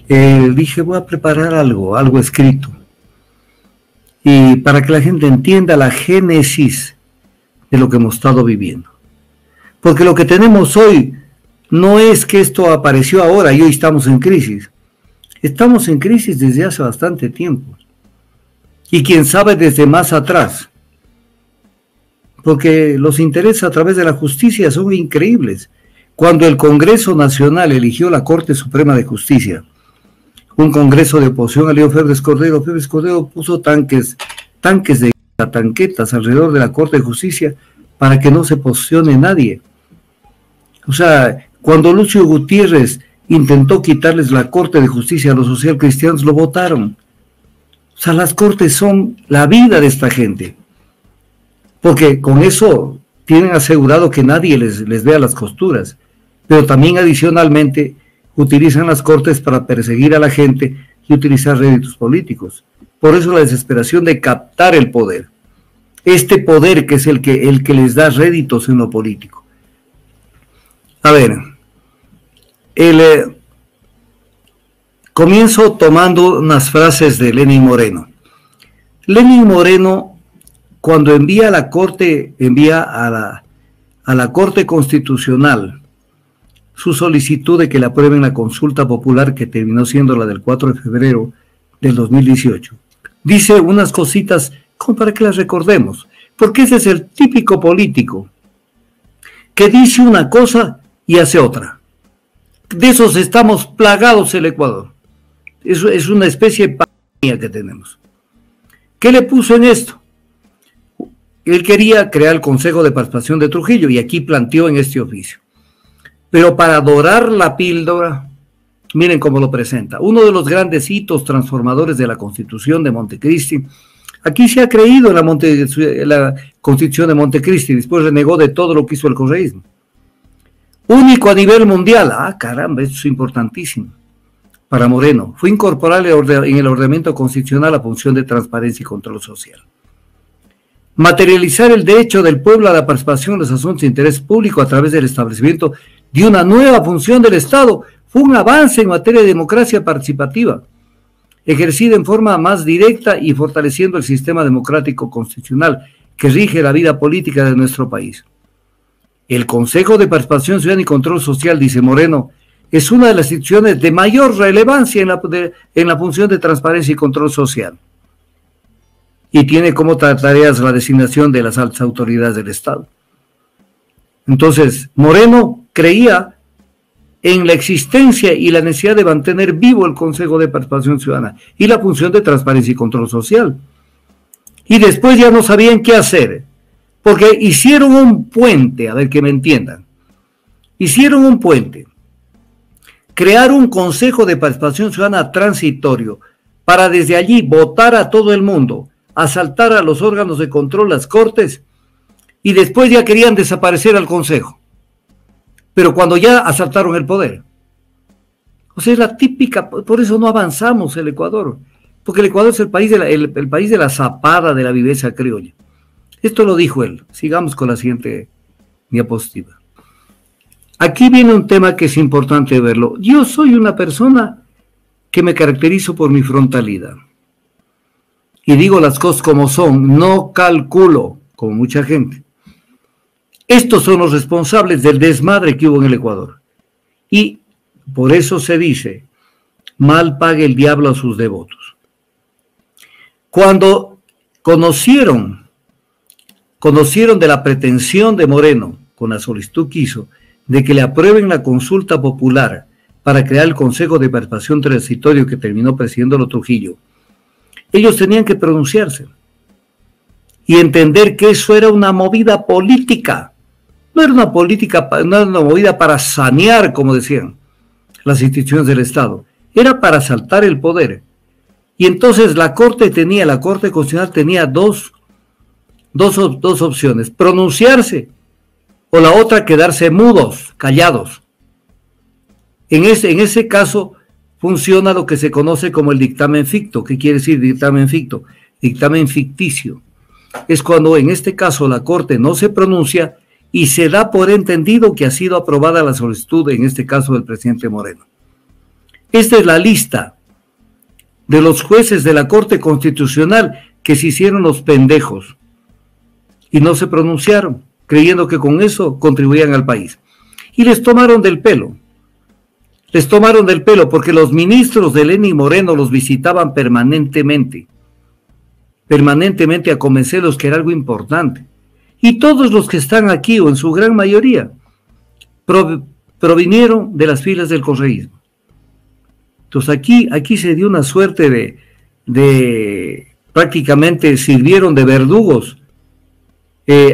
dije, voy a preparar algo escrito, y para que la gente entienda la génesis de lo que hemos estado viviendo. Porque lo que tenemos hoy no es que esto apareció ahora y hoy estamos en crisis. Estamos en crisis desde hace bastante tiempo. Y quién sabe desde más atrás. Porque los intereses a través de la justicia son increíbles. Cuando el Congreso Nacional eligió la Corte Suprema de Justicia, un congreso de oposición a León Febres Cordero puso tanques de tanquetas alrededor de la Corte de Justicia para que no se posicione nadie. O sea, cuando Lucio Gutiérrez intentó quitarles la Corte de Justicia a los socialcristianos, lo votaron. O sea, las cortes son la vida de esta gente, porque con eso tienen asegurado que nadie les vea las costuras, pero también adicionalmente utilizan las cortes para perseguir a la gente y utilizar réditos políticos. Por eso la desesperación de captar el poder. Este poder que es el que les da réditos en lo político. A ver, comienzo tomando unas frases de Lenín Moreno. Lenín Moreno, cuando envía a la Corte Constitucional su solicitud de que le aprueben la consulta popular, que terminó siendo la del 4 de febrero del 2018, dice unas cositas como para que las recordemos, porque ese es el típico político que dice una cosa y hace otra. De esos estamos plagados el Ecuador. Eso es una especie de pandemia que tenemos. ¿Qué le puso en esto? Él quería crear el Consejo de Participación de Trujillo y aquí planteó en este oficio. Pero para dorar la píldora, miren cómo lo presenta. Uno de los grandes hitos transformadores de la Constitución de Montecristi. Aquí se ha creído en la Constitución de Montecristi, después renegó de todo lo que hizo el correísmo. Único a nivel mundial. Ah, caramba, esto es importantísimo. Para Moreno, fue incorporar en el ordenamiento constitucional la función de transparencia y control social. Materializar el derecho del pueblo a la participación en los asuntos de interés público a través del establecimiento de una nueva función del Estado fue un avance en materia de democracia participativa, ejercida en forma más directa y fortaleciendo el sistema democrático constitucional que rige la vida política de nuestro país. El Consejo de Participación Ciudadana y Control Social, dice Moreno, es una de las instituciones de mayor relevancia en la función de transparencia y control social. Y tiene como tareas la designación de las altas autoridades del Estado. Entonces, Moreno creía en la existencia y la necesidad de mantener vivo el Consejo de Participación Ciudadana y la función de transparencia y control social. Y después ya no sabían qué hacer, porque hicieron un puente, a ver que me entiendan, hicieron un puente, crear un Consejo de Participación Ciudadana transitorio para desde allí votar a todo el mundo, asaltar a los órganos de control, las cortes, y después ya querían desaparecer al Consejo. Pero cuando ya asaltaron el poder. O sea, es la típica, por eso no avanzamos el Ecuador, porque el Ecuador es el país de la zapada, de la viveza criolla. Esto lo dijo él. Sigamos con la siguiente diapositiva. Aquí viene un tema que es importante verlo. Yo soy una persona que me caracterizo por mi frontalidad. Y digo las cosas como son, no calculo, como mucha gente. Estos son los responsables del desmadre que hubo en el Ecuador. Y por eso se dice, mal pague el diablo a sus devotos. Cuando conocieron de la pretensión de Moreno, con la solicitud que hizo, de que le aprueben la consulta popular para crear el Consejo de Participación Transitorio que terminó presidiendo Trujillo, ellos tenían que pronunciarse y entender que eso era una movida política. No era una movida para sanear, como decían las instituciones del Estado. Era para asaltar el poder. Y entonces la Corte Constitucional tenía dos opciones: pronunciarse o la otra quedarse mudos, callados. En ese caso funciona lo que se conoce como el dictamen ficto. ¿Qué quiere decir dictamen ficto? Dictamen ficticio. Es cuando en este caso la Corte no se pronuncia y se da por entendido que ha sido aprobada la solicitud, en este caso del presidente Moreno. Esta es la lista de los jueces de la Corte Constitucional que se hicieron los pendejos y no se pronunciaron, creyendo que con eso contribuían al país. Y les tomaron del pelo. Les tomaron del pelo porque los ministros de Lenín Moreno los visitaban permanentemente a convencerlos que era algo importante. Y todos los que están aquí, o en su gran mayoría, provinieron de las filas del correísmo. Entonces aquí se dio una suerte de prácticamente sirvieron de verdugos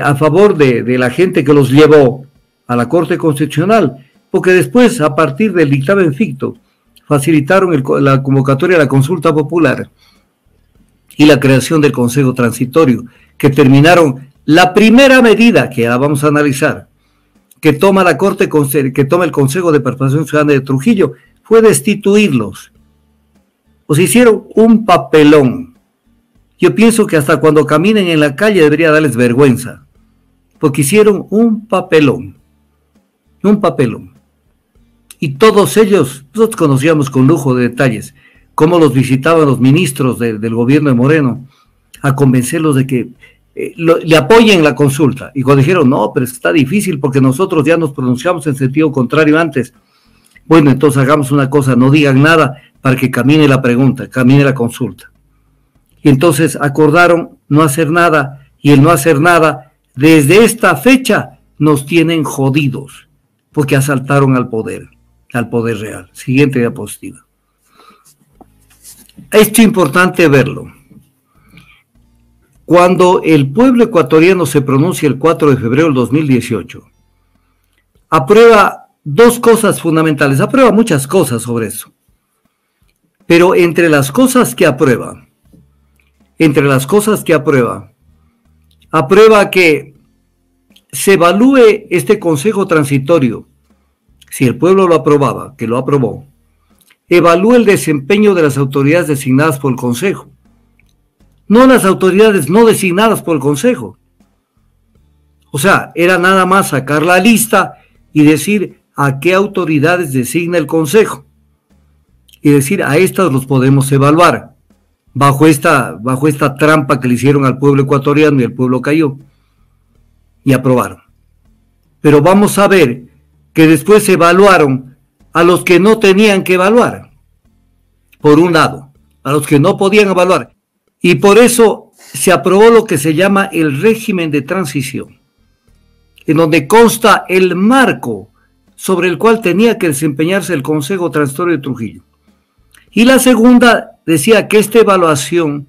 a favor de la gente que los llevó a la Corte Constitucional, porque después, a partir del dictamen ficto, facilitaron la convocatoria a la consulta popular y la creación del Consejo Transitorio, que terminaron la primera medida, que ahora vamos a analizar, que toma la Corte, que toma el Consejo de Participación Ciudadana de Trujillo, fue destituirlos. O sea, hicieron un papelón. Yo pienso que hasta cuando caminen en la calle debería darles vergüenza, porque hicieron un papelón. Un papelón. Y todos ellos, nosotros conocíamos con lujo de detalles, cómo los visitaban los ministros del gobierno de Moreno, a convencerlos de que le apoyen la consulta. Y cuando dijeron, no, pero está difícil porque nosotros ya nos pronunciamos en sentido contrario antes. Bueno, entonces hagamos una cosa, no digan nada para que camine la pregunta, camine la consulta. Y entonces acordaron no hacer nada, y el no hacer nada, desde esta fecha nos tienen jodidos, porque asaltaron al poder real. Siguiente diapositiva. Esto es importante verlo. Cuando el pueblo ecuatoriano se pronuncia el 4 de febrero del 2018, aprueba dos cosas fundamentales, aprueba muchas cosas sobre eso, pero entre las cosas que aprueba, aprueba que se evalúe este Consejo Transitorio, si el pueblo lo aprobaba, que lo aprobó, evalúe el desempeño de las autoridades designadas por el Consejo, no las autoridades no designadas por el Consejo. O sea, era nada más sacar la lista y decir a qué autoridades designa el Consejo, y decir a estas los podemos evaluar, bajo esta trampa que le hicieron al pueblo ecuatoriano y el pueblo cayó, y aprobaron. Pero vamos a ver que después evaluaron a los que no tenían que evaluar, por un lado, a los que no podían evaluar, y por eso se aprobó lo que se llama el régimen de transición, en donde consta el marco sobre el cual tenía que desempeñarse el Consejo Transitorio de Trujillo. Y la segunda decía que esta evaluación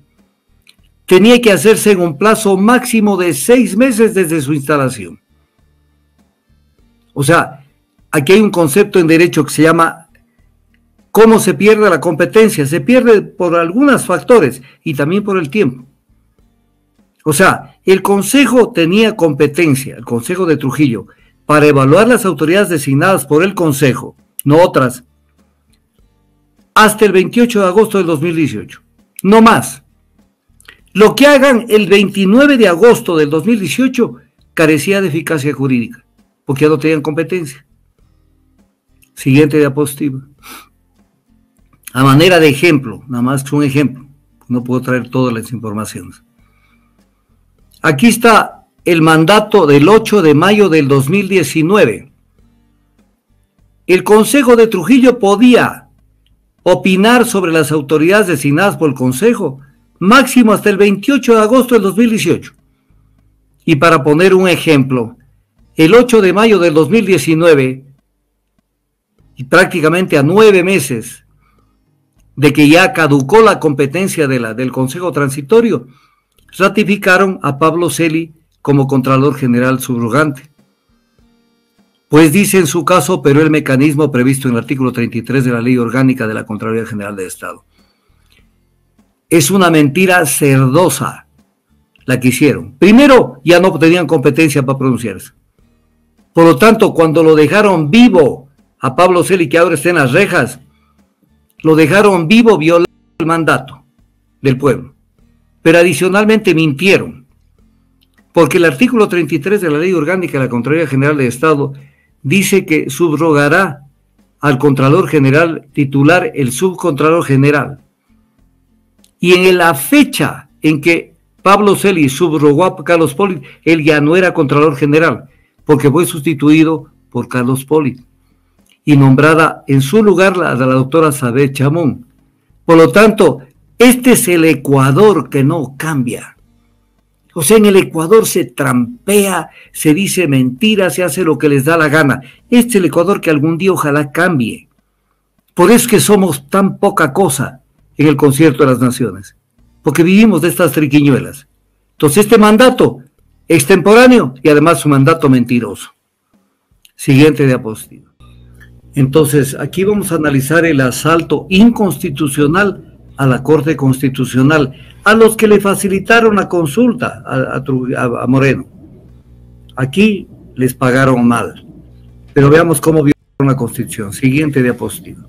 tenía que hacerse en un plazo máximo de 6 meses desde su instalación. O sea, aquí hay un concepto en derecho que se llama ¿cómo se pierde la competencia? Se pierde por algunos factores y también por el tiempo. O sea, el Consejo tenía competencia, el Consejo de Trujillo, para evaluar las autoridades designadas por el Consejo, no otras, hasta el 28 de agosto del 2018, no más. Lo que hagan el 29 de agosto del 2018 carecía de eficacia jurídica, porque ya no tenían competencia. Siguiente diapositiva. A manera de ejemplo, nada más que un ejemplo, no puedo traer todas las informaciones. Aquí está el mandato del 8 de mayo del 2019. El Consejo de Trujillo podía opinar sobre las autoridades designadas por el Consejo máximo hasta el 28 de agosto del 2018. Y para poner un ejemplo, el 8 de mayo del 2019, y prácticamente a 9 meses de que ya caducó la competencia del Consejo Transitorio, ratificaron a Pablo Celi como Contralor General subrogante. Pues dice en su caso, pero el mecanismo previsto en el artículo 33 de la Ley Orgánica de la Contraloría General del Estado. Es una mentira cerdosa la que hicieron. Primero, ya no tenían competencia para pronunciarse. Por lo tanto, cuando lo dejaron vivo a Pablo Celi, que ahora está en las rejas, lo dejaron vivo violando el mandato del pueblo. Pero adicionalmente mintieron, porque el artículo 33 de la Ley Orgánica de la Contraloría General del Estado dice que subrogará al Contralor General titular el Subcontralor General. Y en la fecha en que Pablo Celis subrogó a Carlos Polit, él ya no era Contralor General, porque fue sustituido por Carlos Polit y nombrada en su lugar la doctora Sabet Chamón. Por lo tanto, este es el Ecuador que no cambia. O sea, en el Ecuador se trampea, se dice mentiras, se hace lo que les da la gana. Este es el Ecuador que algún día ojalá cambie. Por eso es que somos tan poca cosa en el concierto de las naciones, porque vivimos de estas triquiñuelas. Entonces este mandato extemporáneo y además su mandato mentiroso. Siguiente diapositiva. Entonces aquí vamos a analizar el asalto inconstitucional a la Corte Constitucional, a los que le facilitaron la consulta a Moreno. Aquí les pagaron mal, pero veamos cómo violaron la Constitución. Siguiente diapositiva.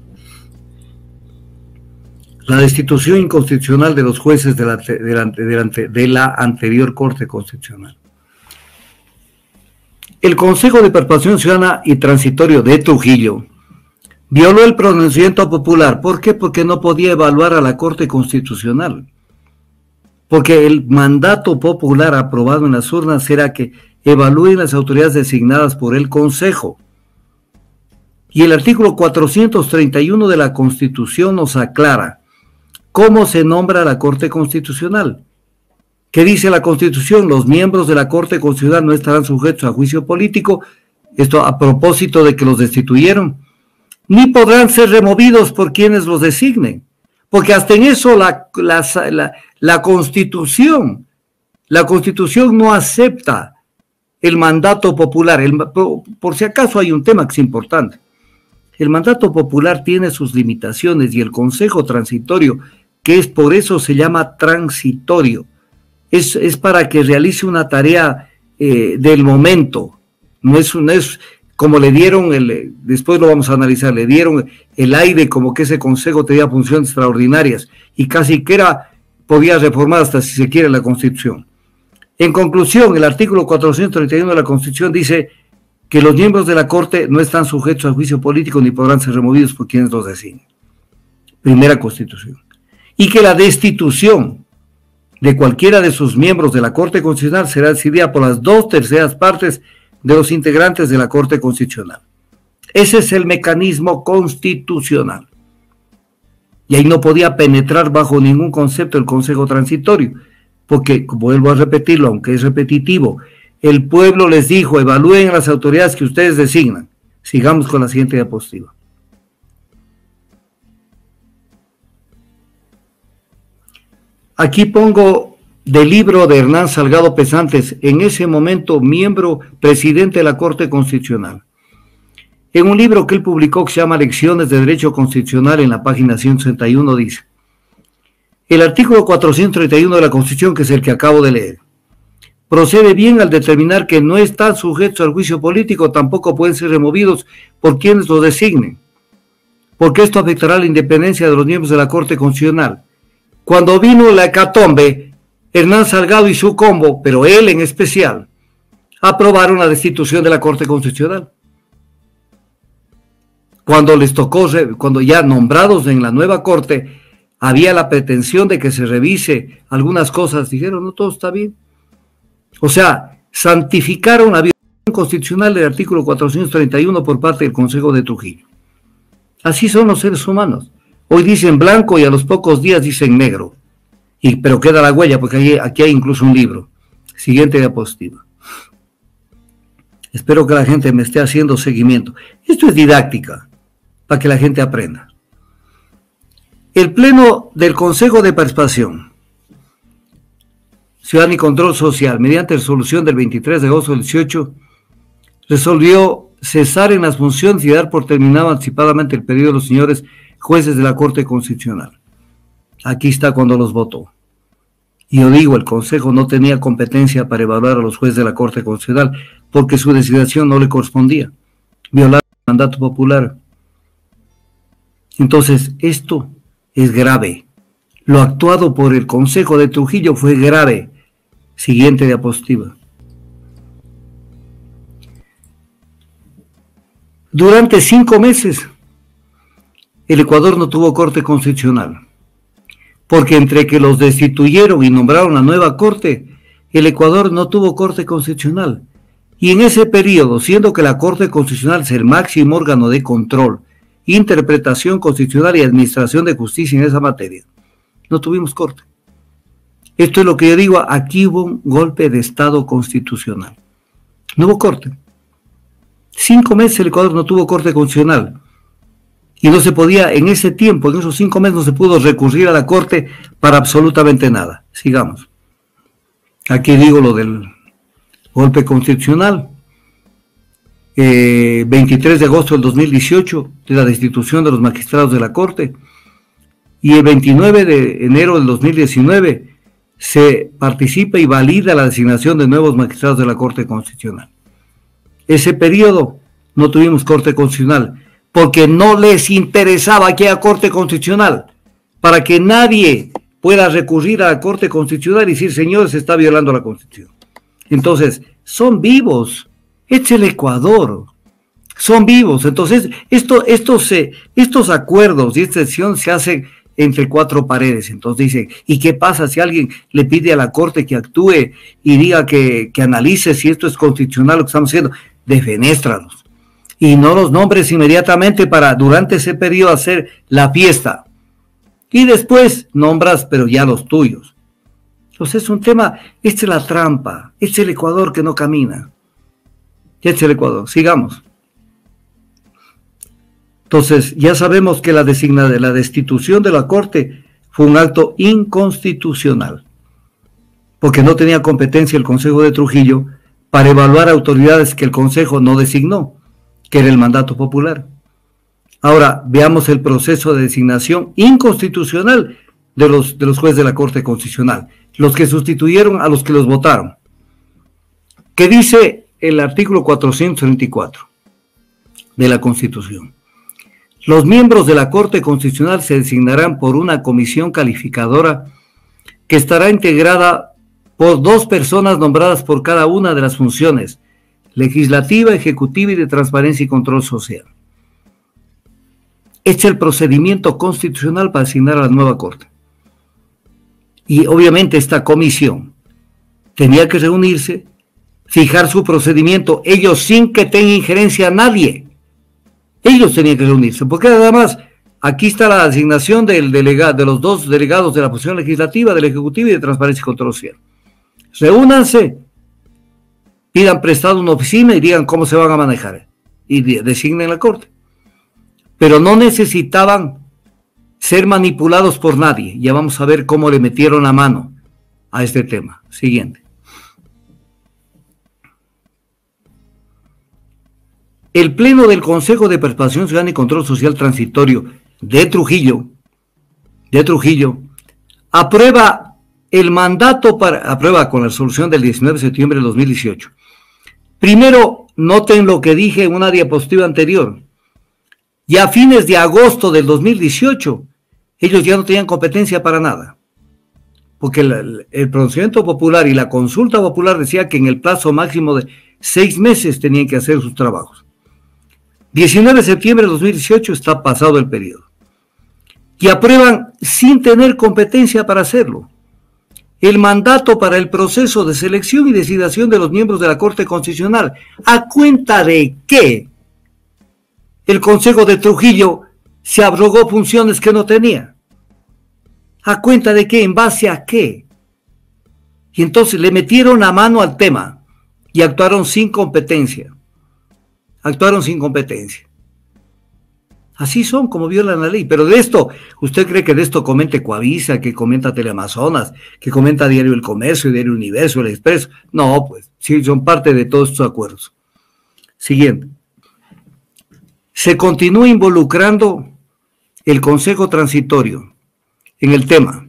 La destitución inconstitucional de los jueces de la anterior Corte Constitucional. El Consejo de Participación Ciudadana y Transitorio de Trujillo violó el pronunciamiento popular. ¿Por qué? Porque no podía evaluar a la Corte Constitucional. Porque el mandato popular aprobado en las urnas era que evalúen las autoridades designadas por el Consejo. Y el artículo 431 de la Constitución nos aclara cómo se nombra la Corte Constitucional. ¿Qué dice la Constitución? Los miembros de la Corte Constitucional no estarán sujetos a juicio político, esto a propósito de que los destituyeron, ni podrán ser removidos por quienes los designen, porque hasta en eso la Constitución no acepta el mandato popular. Por si acaso hay un tema que es importante. El mandato popular tiene sus limitaciones y el Consejo Transitorio, que es por eso se llama transitorio, es para que realice una tarea del momento, no es como le dieron, después lo vamos a analizar, le dieron el aire como que ese consejo tenía funciones extraordinarias y casi que podía reformar hasta si se quiere la Constitución. En conclusión, el artículo 431 de la Constitución dice que los miembros de la Corte no están sujetos a juicio político ni podrán ser removidos por quienes los designen. Primera Constitución. Y que la destitución de cualquiera de sus miembros de la Corte Constitucional será decidida por las 2/3 partes de los integrantes de la Corte Constitucional. Ese es el mecanismo constitucional. Y ahí no podía penetrar bajo ningún concepto el Consejo Transitorio, porque, vuelvo a repetirlo, aunque es repetitivo, el pueblo les dijo, evalúen a las autoridades que ustedes designan. Sigamos con la siguiente diapositiva. Aquí pongo del libro de Hernán Salgado Pesantes, en ese momento miembro presidente de la Corte Constitucional. En un libro que él publicó que se llama Lecciones de Derecho Constitucional, en la página 161 dice: el artículo 431 de la Constitución, que es el que acabo de leer, procede bien al determinar que no están sujetos al juicio político, tampoco pueden ser removidos por quienes los designen, porque esto afectará la independencia de los miembros de la Corte Constitucional. Cuando vino la hecatombe, Hernán Salgado y su combo, pero él en especial, aprobaron la destitución de la Corte Constitucional. Cuando les tocó, cuando ya nombrados en la nueva Corte, había la pretensión de que se revise algunas cosas, dijeron, no, todo está bien. O sea, santificaron la violación constitucional del artículo 431 por parte del Consejo de Trujillo. Así son los seres humanos. Hoy dicen blanco y a los pocos días dicen negro. Pero queda la huella, porque aquí hay incluso un libro. Siguiente diapositiva. Espero que la gente me esté haciendo seguimiento. Esto es didáctica, para que la gente aprenda. El Pleno del Consejo de Participación Ciudadana y Control Social, mediante resolución del 23 de agosto del 18, resolvió cesar en las funciones y dar por terminado anticipadamente el periodo de los señores jueces de la Corte Constitucional. Aquí está cuando los votó. Y yo digo, el Consejo no tenía competencia para evaluar a los jueces de la Corte Constitucional porque su designación no le correspondía. Violar el mandato popular. Entonces, esto es grave. Lo actuado por el Consejo de Trujillo fue grave. Siguiente diapositiva. Durante 5 meses el Ecuador no tuvo corte constitucional, porque entre que los destituyeron y nombraron la nueva corte, el Ecuador no tuvo corte constitucional. Y en ese periodo, siendo que la Corte Constitucional es el máximo órgano de control, interpretación constitucional y administración de justicia en esa materia, no tuvimos corte. Esto es lo que yo digo, aquí hubo un golpe de Estado constitucional. No hubo corte. 5 meses el Ecuador no tuvo corte constitucional. Y no se podía, en ese tiempo, en esos 5 meses, no se pudo recurrir a la corte para absolutamente nada. Sigamos. Aquí digo lo del golpe constitucional. 23 de agosto del 2018, de la destitución de los magistrados de la Corte. Y el 29 de enero del 2019 se participa y valida la designación de nuevos magistrados de la Corte Constitucional. Ese periodo no tuvimos Corte Constitucional porque no les interesaba que haya Corte Constitucional, para que nadie pueda recurrir a la Corte Constitucional y decir, señores, se está violando la Constitución. Entonces, son vivos, es el Ecuador, son vivos. Entonces, estos acuerdos y esta decisión se hacen entre 4 paredes. Entonces dicen, ¿y qué pasa si alguien le pide a la Corte que actúe y diga que analice si esto es constitucional lo que estamos haciendo? Defenéstralos. Y no los nombres inmediatamente para durante ese periodo hacer la fiesta. Y después nombras, pero ya los tuyos. Entonces es un tema, esta es la trampa, este es el Ecuador que no camina. Este es el Ecuador, sigamos. Entonces, ya sabemos que la destitución de la Corte fue un acto inconstitucional, porque no tenía competencia el Consejo de Trujillo para evaluar autoridades que el Consejo no designó, que era el mandato popular. Ahora, veamos el proceso de designación inconstitucional de los jueces de la Corte Constitucional, los que sustituyeron a los que los votaron. ¿Qué dice el artículo 434 de la Constitución? Los miembros de la Corte Constitucional se designarán por una comisión calificadora que estará integrada por 2 personas nombradas por cada una de las funciones legislativa, ejecutiva y de transparencia y control social. Este es el procedimiento constitucional para asignar a la nueva Corte. Y obviamente esta comisión tenía que reunirse, fijar su procedimiento, ellos sin que tenga injerencia a nadie. Ellos tenían que reunirse, porque además aquí está la designación de los 2 delegados de la posición legislativa, del ejecutivo y de transparencia y control social. Reúnanse, pidan prestado una oficina y digan cómo se van a manejar y designen la Corte. Pero no necesitaban ser manipulados por nadie. Ya vamos a ver cómo le metieron la mano a este tema. Siguiente. El Pleno del Consejo de Participación Ciudadana y Control Social Transitorio de Trujillo, aprueba el mandato aprueba con la resolución del 19 de septiembre de 2018. Primero, noten lo que dije en una diapositiva anterior. Ya a fines de agosto del 2018, ellos ya no tenían competencia para nada. Porque el pronunciamiento popular y la consulta popular decía que en el plazo máximo de 6 meses tenían que hacer sus trabajos. 19 de septiembre de 2018 está pasado el periodo. Y aprueban sin tener competencia para hacerlo el mandato para el proceso de selección y designación de los miembros de la Corte Constitucional. ¿A cuenta de qué el Consejo de Trujillo se abrogó funciones que no tenía? ¿A cuenta de qué? ¿En base a qué? Y entonces le metieron la mano al tema y actuaron sin competencia. Así son, como violan la ley. Pero de esto, ¿usted cree que de esto comenta Coavisa, que comenta Teleamazonas, que comenta Diario El Comercio, Diario Universo, El Expreso? No, pues, sí, son parte de todos estos acuerdos. Siguiente. Se continúa involucrando el Consejo Transitorio en el tema,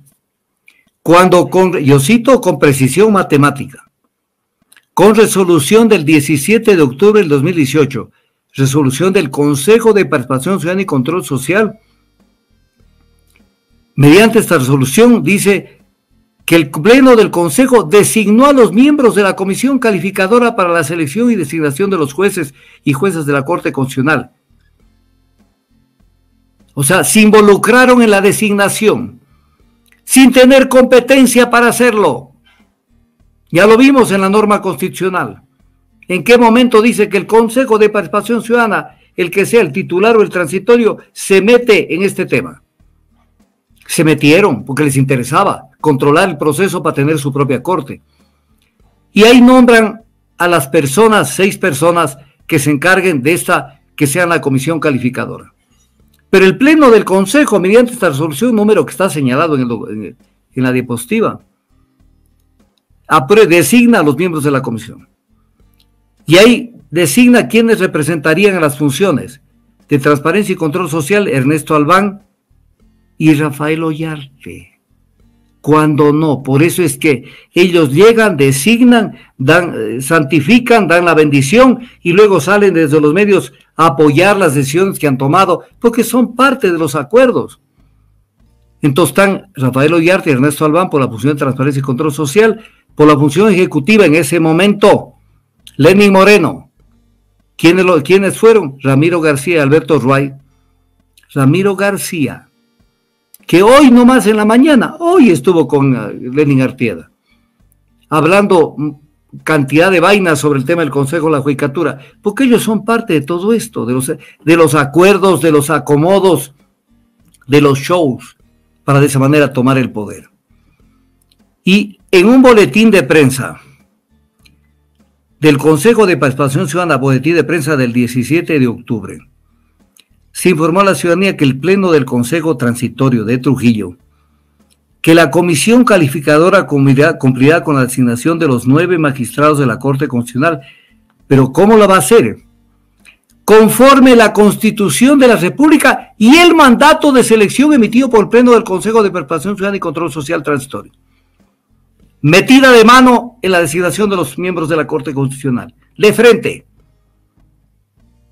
cuando, yo cito con precisión matemática, con resolución del 17 de octubre del 2018, resolución del Consejo de Participación Ciudadana y Control Social, mediante esta resolución dice que el Pleno del Consejo designó a los miembros de la Comisión Calificadora para la selección y designación de los jueces y juezas de la Corte Constitucional. O sea, se involucraron en la designación, sin tener competencia para hacerlo. Ya lo vimos en la norma constitucional. ¿En qué momento dice que el Consejo de Participación Ciudadana, el que sea el titular o el transitorio, se mete en este tema? Se metieron porque les interesaba controlar el proceso para tener su propia corte. Y ahí nombran a las personas, 6 personas que se encarguen de esta, que sean la comisión calificadora. Pero el Pleno del Consejo, mediante esta resolución, número que está señalado en la diapositiva, designa a los miembros de la comisión. Y ahí designa quienes representarían a las funciones de Transparencia y Control Social, Ernesto Albán y Rafael Ollarte. Cuando no, por eso es que ellos llegan, designan, santifican, dan la bendición y luego salen desde los medios a apoyar las decisiones que han tomado, porque son parte de los acuerdos. Entonces están Rafael Ollarte y Ernesto Albán por la función de Transparencia y Control Social, por la función ejecutiva en ese momento, Lenín Moreno. ¿Quiénes fueron? Ramiro García y Alberto Ruay. Ramiro García, que hoy nomás en la mañana, hoy estuvo con Lenín Artieda, hablando cantidad de vainas sobre el tema del Consejo de la Judicatura, porque ellos son parte de todo esto, de los acuerdos, de los acomodos, de los shows, para de esa manera tomar el poder. Y en un boletín de prensa del Consejo de Participación Ciudadana, boletín de prensa del 17 de octubre, se informó a la ciudadanía que el Pleno del Consejo Transitorio de Trujillo, que la Comisión Calificadora cumplirá con la designación de los 9 magistrados de la Corte Constitucional. ¿Pero cómo la va a hacer? Conforme la Constitución de la República y el mandato de selección emitido por el Pleno del Consejo de Participación Ciudadana y Control Social Transitorio. Metida de mano en la designación de los miembros de la Corte Constitucional. De frente.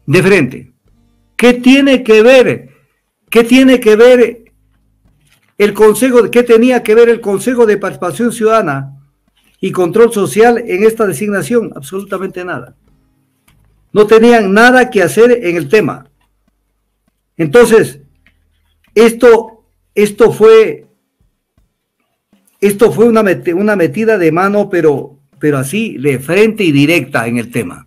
De frente. ¿Qué tiene que ver? ¿Qué tiene que ver el Consejo? ¿Qué tenía que ver el Consejo de Participación Ciudadana y Control Social en esta designación? Absolutamente nada. No tenían nada que hacer en el tema. Entonces, esto fue una metida de mano, pero así, de frente y directa en el tema.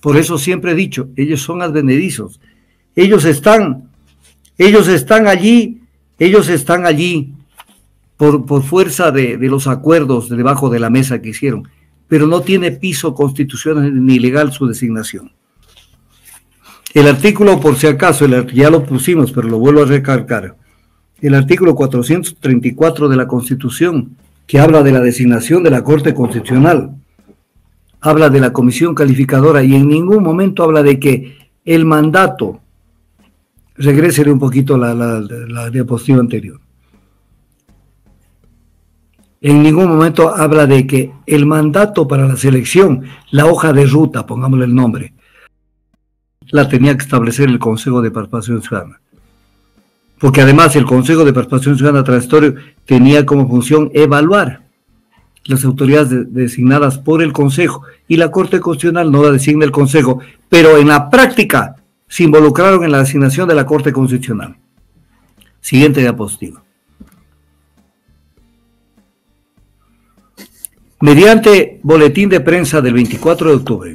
Por eso siempre he dicho, ellos son advenedizos. Ellos están allí por fuerza de los acuerdos debajo de la mesa que hicieron, pero no tiene piso constitucional ni legal su designación. El artículo, por si acaso, ya lo pusimos, pero lo vuelvo a recalcar, el artículo 434 de la Constitución, que habla de la designación de la Corte Constitucional, habla de la comisión calificadora y en ningún momento habla de que el mandato, regrésele un poquito la diapositiva anterior, en ningún momento habla de que el mandato para la selección, la hoja de ruta, pongámosle el nombre, la tenía que establecer el Consejo de Participación Ciudadana. Porque además el Consejo de Participación Ciudadana Transitorio tenía como función evaluar las autoridades designadas por el Consejo, y la Corte Constitucional no la designa el Consejo, pero en la práctica se involucraron en la designación de la Corte Constitucional. Siguiente diapositiva. Mediante boletín de prensa del 24 de octubre,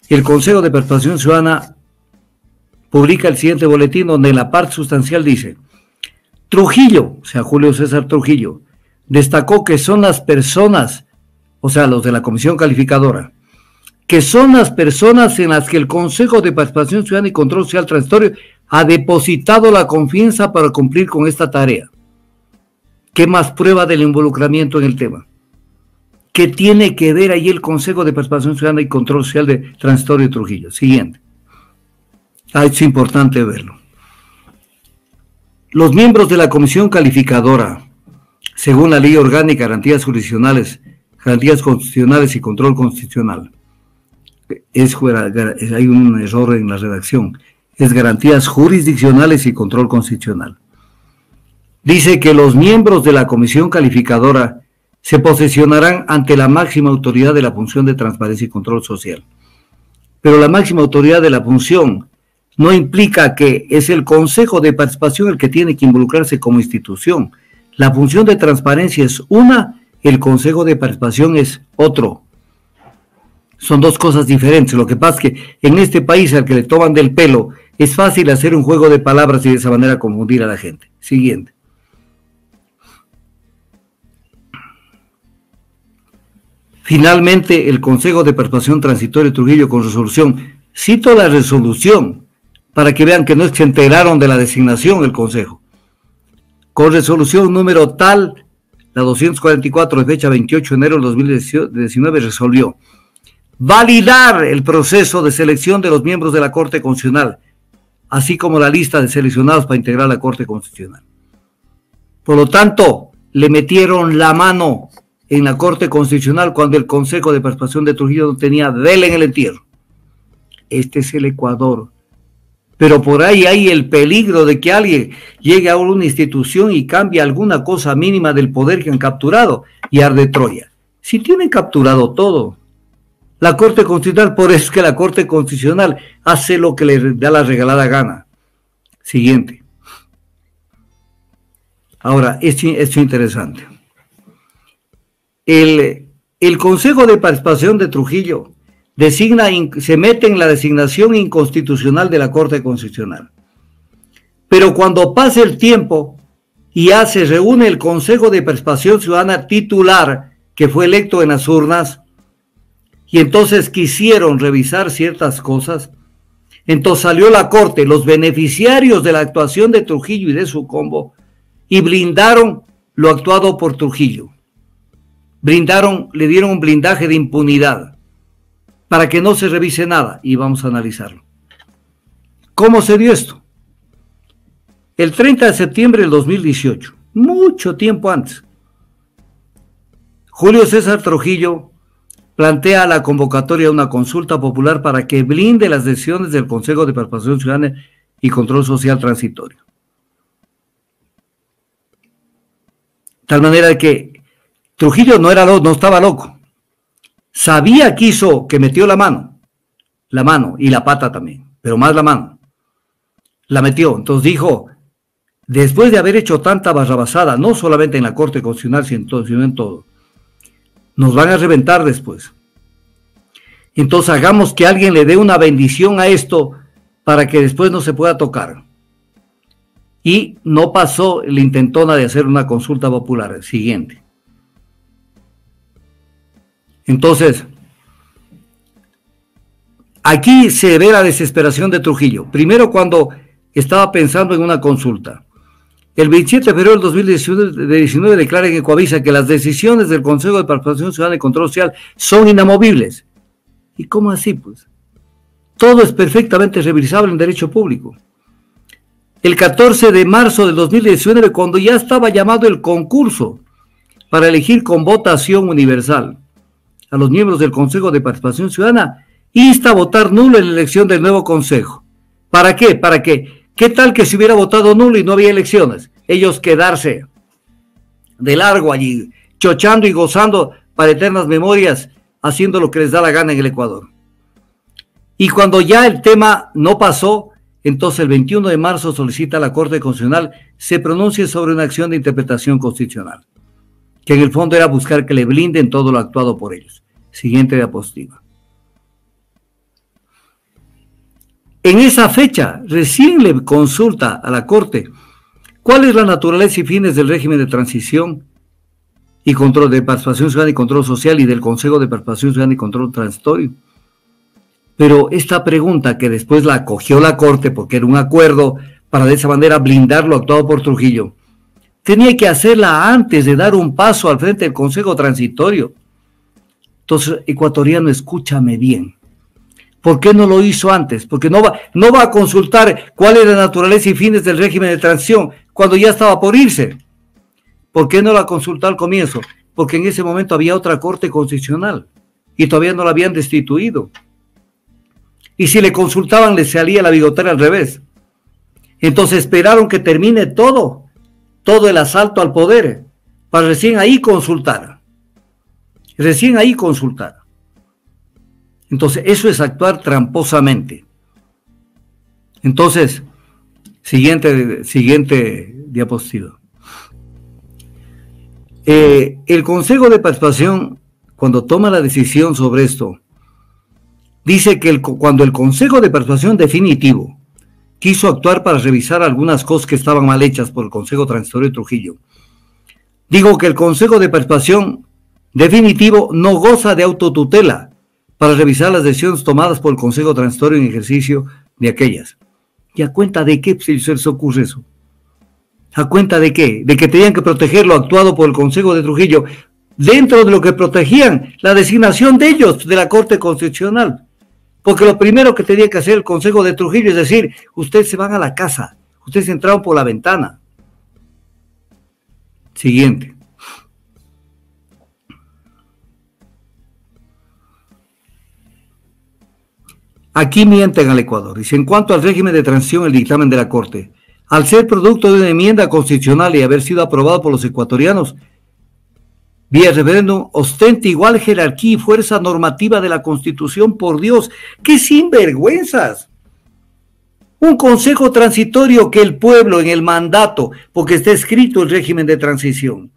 el Consejo de Participación Ciudadana publica el siguiente boletín, donde en la parte sustancial dice: Trujillo, o sea, Julio César Trujillo, destacó que son las personas, o sea, los de la Comisión Calificadora, que son las personas en las que el Consejo de Participación Ciudadana y Control Social Transitorio ha depositado la confianza para cumplir con esta tarea. ¿Qué más prueba del involucramiento en el tema? ¿Qué tiene que ver ahí el Consejo de Participación Ciudadana y Control Social de Transitorio de Trujillo? Siguiente. Es importante verlo. Los miembros de la Comisión Calificadora, según la Ley Orgánica, Garantías Jurisdiccionales, Garantías Constitucionales y Control Constitucional, hay un error en la redacción, es Garantías Jurisdiccionales y Control Constitucional. Dice que los miembros de la Comisión Calificadora se posesionarán ante la máxima autoridad de la función de transparencia y control social. Pero la máxima autoridad de la función no implica que es el Consejo de Participación el que tiene que involucrarse como institución. La función de transparencia es una, el Consejo de Participación es otro. Son dos cosas diferentes. Lo que pasa es que en este país al que le toman del pelo es fácil hacer un juego de palabras y de esa manera confundir a la gente. Siguiente. Finalmente, el Consejo de Participación Transitoria de Trujillo con resolución. Cito la resolución para que vean que no es que se enteraron de la designación del Consejo. Con resolución número tal, la 244 de fecha 28 de enero del 2019 resolvió validar el proceso de selección de los miembros de la Corte Constitucional, así como la lista de seleccionados para integrar la Corte Constitucional. Por lo tanto, le metieron la mano en la Corte Constitucional cuando el Consejo de Participación de Trujillo no tenía vela en el entierro. Este es el Ecuador. Pero por ahí hay el peligro de que alguien llegue a una institución y cambie alguna cosa mínima del poder que han capturado y arde Troya. Si tienen capturado todo, la Corte Constitucional, por eso es que la Corte Constitucional hace lo que le da la regalada gana. Siguiente. Ahora, esto es interesante. El Consejo de Participación de Trujillo se mete en la designación inconstitucional de la Corte Constitucional. Pero cuando pase el tiempo y ya se reúne el Consejo de Participación Ciudadana titular, que fue electo en las urnas, y entonces quisieron revisar ciertas cosas, entonces salió la Corte, los beneficiarios de la actuación de Trujillo y de su combo, y blindaron lo actuado por Trujillo. Le dieron un blindaje de impunidad para que no se revise nada, y vamos a analizarlo. ¿Cómo se dio esto? El 30 de septiembre del 2018, mucho tiempo antes, Julio César Trujillo plantea la convocatoria de una consulta popular para que blinde las decisiones del Consejo de Participación Ciudadana y Control Social Transitorio. De tal manera que Trujillo no estaba loco. Sabía que metió la mano y la pata también, pero más la mano. La metió. Entonces dijo, después de haber hecho tanta barrabasada, no solamente en la Corte Constitucional, sino en todo, nos van a reventar después. Entonces hagamos que alguien le dé una bendición a esto para que después no se pueda tocar. Y no pasó la intentona de hacer una consulta popular. Siguiente. Entonces, aquí se ve la desesperación de Trujillo. Primero, cuando estaba pensando en una consulta. El 27 de febrero del 2019 declara en Ecoavisa que las decisiones del Consejo de Participación Ciudadana y Control Social son inamovibles. ¿Y cómo así, pues? Todo es perfectamente revisable en derecho público. El 14 de marzo del 2019, cuando ya estaba llamado el concurso para elegir con votación universal a los miembros del Consejo de Participación Ciudadana, insta a votar nulo en la elección del nuevo Consejo. ¿Para qué? ¿Qué tal que se hubiera votado nulo y no había elecciones? Ellos quedarse de largo allí, chochando y gozando para eternas memorias, haciendo lo que les da la gana en el Ecuador. Y cuando ya el tema no pasó, entonces el 21 de marzo solicita a la Corte Constitucional se pronuncie sobre una acción de interpretación constitucional, que en el fondo era buscar que le blinden todo lo actuado por ellos. Siguiente diapositiva. En esa fecha, recién le consulta a la Corte cuál es la naturaleza y fines del régimen de transición y control de participación ciudadana y control social y del Consejo de Participación Ciudadana y Control Transitorio. Pero esta pregunta, que después la acogió la Corte porque era un acuerdo para de esa manera blindar lo actuado por Trujillo, tenía que hacerla antes de dar un paso al frente del Consejo Transitorio. Entonces, ecuatoriano, escúchame bien. ¿Por qué no lo hizo antes? Porque no va a consultar cuál es la naturaleza y fines del régimen de transición cuando ya estaba por irse. ¿Por qué no la consultó al comienzo? Porque en ese momento había otra Corte Constitucional y todavía no la habían destituido. Y si le consultaban, le salía la bigotera al revés. Entonces esperaron que termine todo el asalto al poder, para recién ahí consultar. Entonces, eso es actuar tramposamente. Entonces, siguiente diapositiva. El Consejo de Participación, cuando toma la decisión sobre esto, dice que cuando el Consejo de Participación definitivo quiso actuar para revisar algunas cosas que estaban mal hechas por el Consejo Transitorio de Trujillo, digo que el Consejo de Participación definitivo no goza de autotutela para revisar las decisiones tomadas por el Consejo Transitorio en ejercicio de aquellas. ¿Y a cuenta de qué se les ocurre eso? ¿A cuenta de qué? De que tenían que proteger lo actuado por el Consejo de Trujillo dentro de lo que protegían la designación de ellos de la Corte Constitucional. Porque lo primero que tenía que hacer el Consejo de Trujillo es decir, ustedes se van a la casa, ustedes entraron por la ventana. Siguiente. Aquí mienten al Ecuador. Dice, en cuanto al régimen de transición, el dictamen de la Corte, al ser producto de una enmienda constitucional y haber sido aprobado por los ecuatorianos, vía referéndum, ostenta igual jerarquía y fuerza normativa de la Constitución, por Dios. ¡Qué sinvergüenzas! Un consejo transitorio que el pueblo en el mandato, porque está escrito el régimen de transición,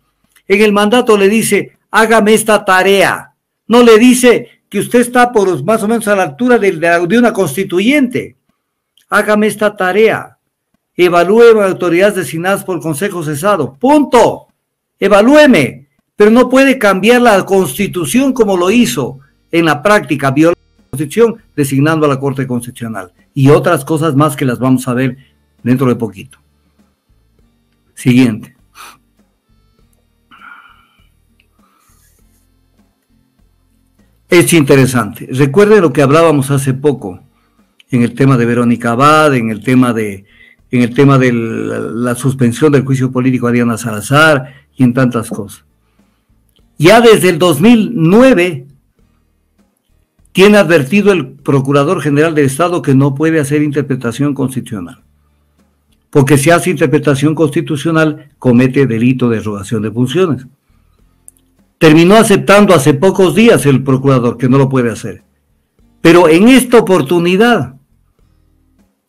en el mandato le dice, hágame esta tarea. No le dice que usted está por más o menos a la altura de una constituyente. Hágame esta tarea. Evalúeme autoridades designadas por el Consejo cesado. Punto. Evalúeme. Pero no puede cambiar la Constitución como lo hizo en la práctica, viola la Constitución designando a la Corte Constitucional. Y otras cosas más que las vamos a ver dentro de poquito. Siguiente. Es interesante. Recuerden lo que hablábamos hace poco en el tema de Verónica Abad, en el tema de la suspensión del juicio político a Diana Salazar y en tantas cosas. Ya desde el 2009 tiene advertido el Procurador General del Estado que no puede hacer interpretación constitucional, porque si hace interpretación constitucional comete delito de arrogación de funciones. Terminó aceptando hace pocos días el procurador que no lo puede hacer. Pero en esta oportunidad,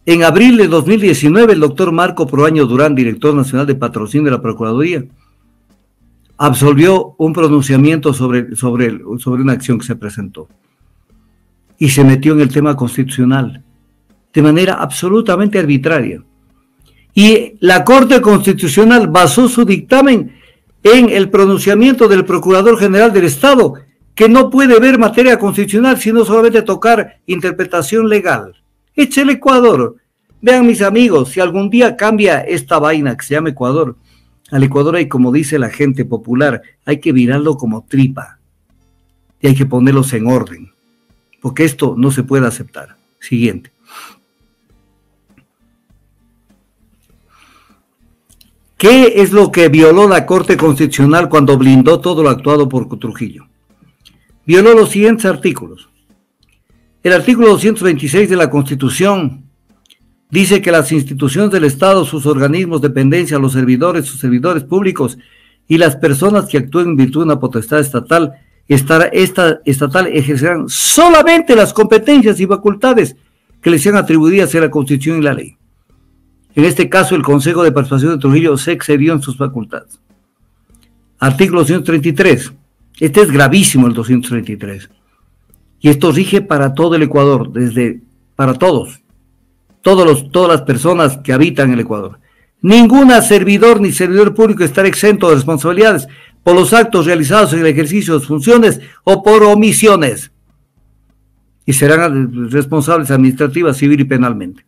en abril de 2019, el doctor Marco Proaño Durán, director nacional de patrocinio de la Procuraduría, absolvió un pronunciamiento sobre una acción que se presentó. Y se metió en el tema constitucional de manera absolutamente arbitraria. Y la Corte Constitucional basó su dictamen en el pronunciamiento del Procurador General del Estado, que no puede ver materia constitucional, sino solamente tocar interpretación legal. Eche el Ecuador. Vean, mis amigos, si algún día cambia esta vaina que se llama Ecuador, al Ecuador hay, como dice la gente popular, hay que virarlo como tripa y hay que ponerlos en orden, porque esto no se puede aceptar. Siguiente. ¿Qué es lo que violó la Corte Constitucional cuando blindó todo lo actuado por Trujillo? Violó los siguientes artículos. El artículo 226 de la Constitución dice que las instituciones del Estado, sus organismos, dependencias, los servidores, sus servidores públicos y las personas que actúen en virtud de una potestad estatal, estatal ejercerán solamente las competencias y facultades que les sean atribuidas en la Constitución y la ley. En este caso, el Consejo de Participación de Trujillo se excedió en sus facultades. Artículo 233. Este es gravísimo, el 233. Y esto rige para todo el Ecuador, para todas las personas que habitan el Ecuador. Ninguna servidor ni servidor público estará exento de responsabilidades por los actos realizados en el ejercicio de sus funciones o por omisiones. Y serán responsables administrativa, civil y penalmente.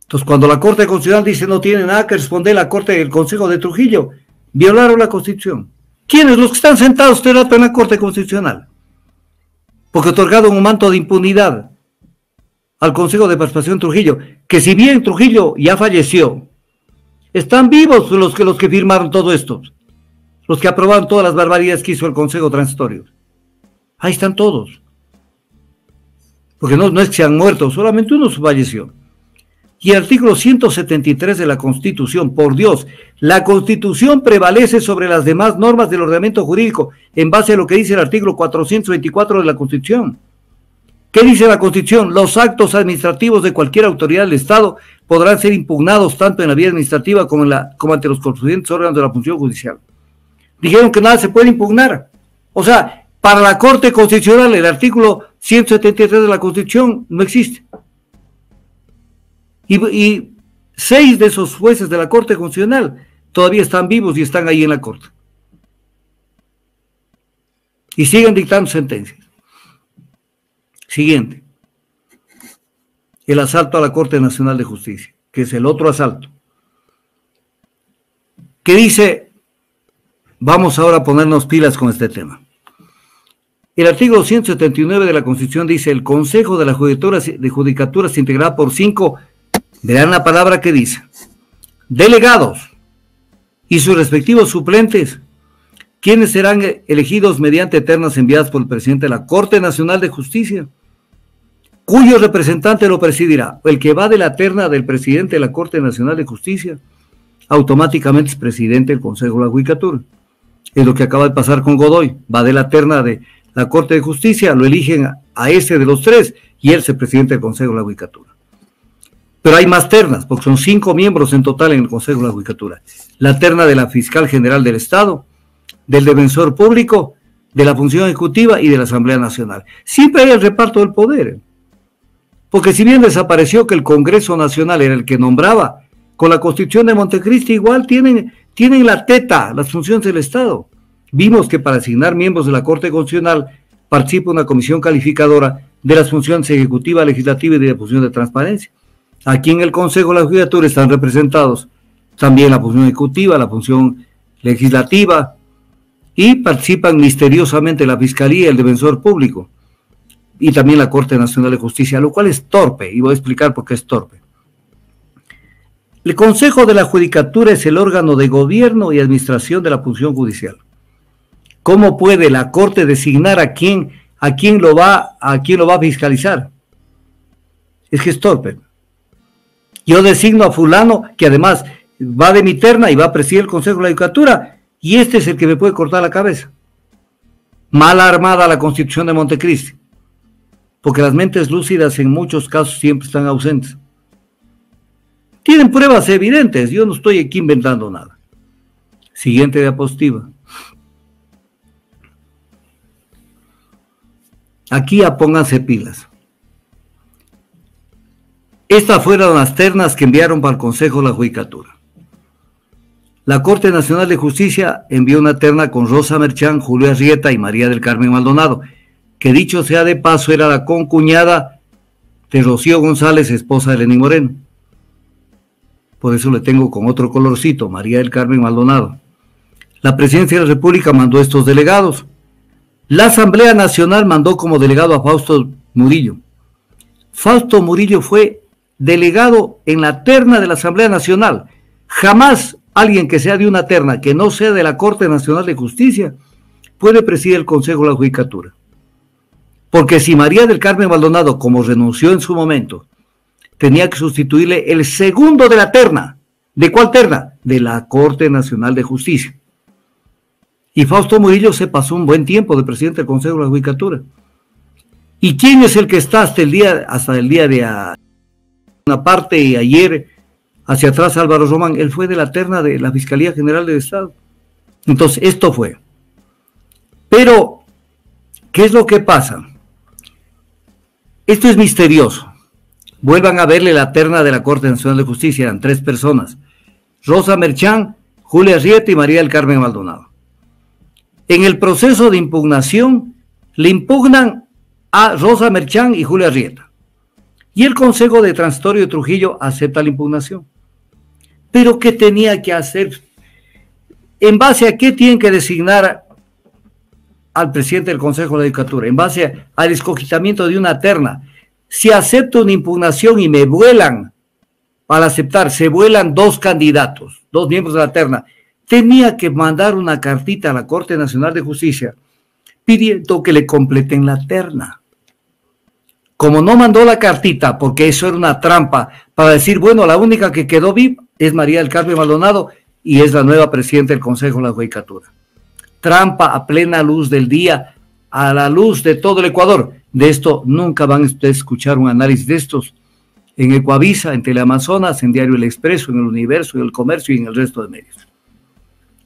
Entonces, cuando la Corte Constitucional dice no tiene nada que responder la Corte del Consejo de Trujillo, violaron la Constitución. ¿Quiénes? Los que están sentados en la Corte Constitucional. Porque otorgaron un manto de impunidad al Consejo de Participación Trujillo, que si bien Trujillo ya falleció, están vivos los que firmaron todo esto, los que aprobaron todas las barbaridades que hizo el Consejo Transitorio. Ahí están todos. Porque no es que se han muerto, solamente uno falleció. Y el artículo 173 de la Constitución, por Dios, la Constitución prevalece sobre las demás normas del ordenamiento jurídico en base a lo que dice el artículo 424 de la Constitución. ¿Qué dice la Constitución? Los actos administrativos de cualquier autoridad del Estado podrán ser impugnados tanto en la vía administrativa como ante los correspondientes órganos de la función judicial. Dijeron que nada se puede impugnar. O sea, para la Corte Constitucional el artículo 173 de la Constitución no existe. Y 6 de esos jueces de la Corte Constitucional todavía están vivos y están ahí en la Corte. Y siguen dictando sentencias. Siguiente. El asalto a la Corte Nacional de Justicia, que es el otro asalto. Que dice, vamos ahora a ponernos pilas con este tema. El artículo 179 de la Constitución dice, el Consejo de la Judicatura se integrará por 5, verán la palabra que dice, delegados y sus respectivos suplentes, quienes serán elegidos mediante ternas enviadas por el presidente de la Corte Nacional de Justicia, cuyo representante lo presidirá. El que va de la terna del presidente de la Corte Nacional de Justicia, automáticamente es presidente del Consejo de la Judicatura. Es lo que acaba de pasar con Godoy, va de la terna de la Corte de Justicia, lo eligen a ese de los 3 y él es el presidente del Consejo de la Judicatura. Pero hay más ternas, porque son 5 miembros en total en el Consejo de la Judicatura. La terna de la Fiscal General del Estado, del Defensor Público, de la Función Ejecutiva y de la Asamblea Nacional. Siempre hay el reparto del poder. Porque si bien desapareció que el Congreso Nacional era el que nombraba, con la Constitución de Montecristi igual tienen la teta, las funciones del Estado. Vimos que para asignar miembros de la Corte Constitucional participa una comisión calificadora de las funciones ejecutiva, legislativa y de función de transparencia. Aquí en el Consejo de la Judicatura están representados también la función ejecutiva, la función legislativa y participan misteriosamente la Fiscalía y el Defensor Público y también la Corte Nacional de Justicia, lo cual es torpe y voy a explicar por qué es torpe. El Consejo de la Judicatura es el órgano de gobierno y administración de la función judicial. ¿Cómo puede la Corte designar a quién lo va a fiscalizar? Es que es torpe. Yo designo a fulano, que además va de mi terna y va a presidir el Consejo de la Judicatura, y este es el que me puede cortar la cabeza. Mal armada la Constitución de Montecristi, porque las mentes lúcidas en muchos casos siempre están ausentes. Tienen pruebas evidentes, yo no estoy aquí inventando nada. Siguiente diapositiva. Aquí pónganse pilas. Estas fueron las ternas que enviaron para el Consejo de la Judicatura. La Corte Nacional de Justicia envió una terna con Rosa Merchán, Julio Arrieta y María del Carmen Maldonado, que dicho sea de paso era la concuñada de Rocío González, esposa de Lenín Moreno. Por eso le tengo con otro colorcito, María del Carmen Maldonado. La Presidencia de la República mandó estos delegados. La Asamblea Nacional mandó como delegado a Fausto Murillo. Fausto Murillo fue delegado en la terna de la Asamblea Nacional. Jamás alguien que sea de una terna que no sea de la Corte Nacional de Justicia puede presidir el Consejo de la Judicatura. Porque si María del Carmen Maldonado, como renunció en su momento, tenía que sustituirle el segundo de la terna. ¿De cuál terna? De la Corte Nacional de Justicia. Y Fausto Murillo se pasó un buen tiempo de presidente del Consejo de la Judicatura. ¿Y quién es el que está hasta el día de una parte y ayer hacia atrás Álvaro Román? Él fue de la terna de la Fiscalía General del Estado. Entonces, esto fue. Pero, ¿qué es lo que pasa? Esto es misterioso. Vuelvan a verle la terna de la Corte Nacional de Justicia, eran 3 personas. Rosa Merchán, Julia Arrieta y María del Carmen Maldonado. En el proceso de impugnación, le impugnan a Rosa Merchán y Julia Arrieta. Y el Consejo de Transitorio de Trujillo acepta la impugnación. ¿Pero qué tenía que hacer? ¿En base a qué tienen que designar al presidente del Consejo de la Judicatura? En base al escogitamiento de una terna. Si acepto una impugnación y me vuelan, al aceptar, se vuelan 2 candidatos, 2 miembros de la terna, tenía que mandar una cartita a la Corte Nacional de Justicia pidiendo que le completen la terna. Como no mandó la cartita, porque eso era una trampa, para decir, bueno, la única que quedó viva es María del Carmen Maldonado y es la nueva presidenta del Consejo de la Judicatura. Trampa a plena luz del día, a la luz de todo el Ecuador. De esto nunca van a ustedes a escuchar un análisis de estos en Ecuavisa, en Teleamazonas, en Diario El Expreso, en El Universo, en El Comercio y en el resto de medios.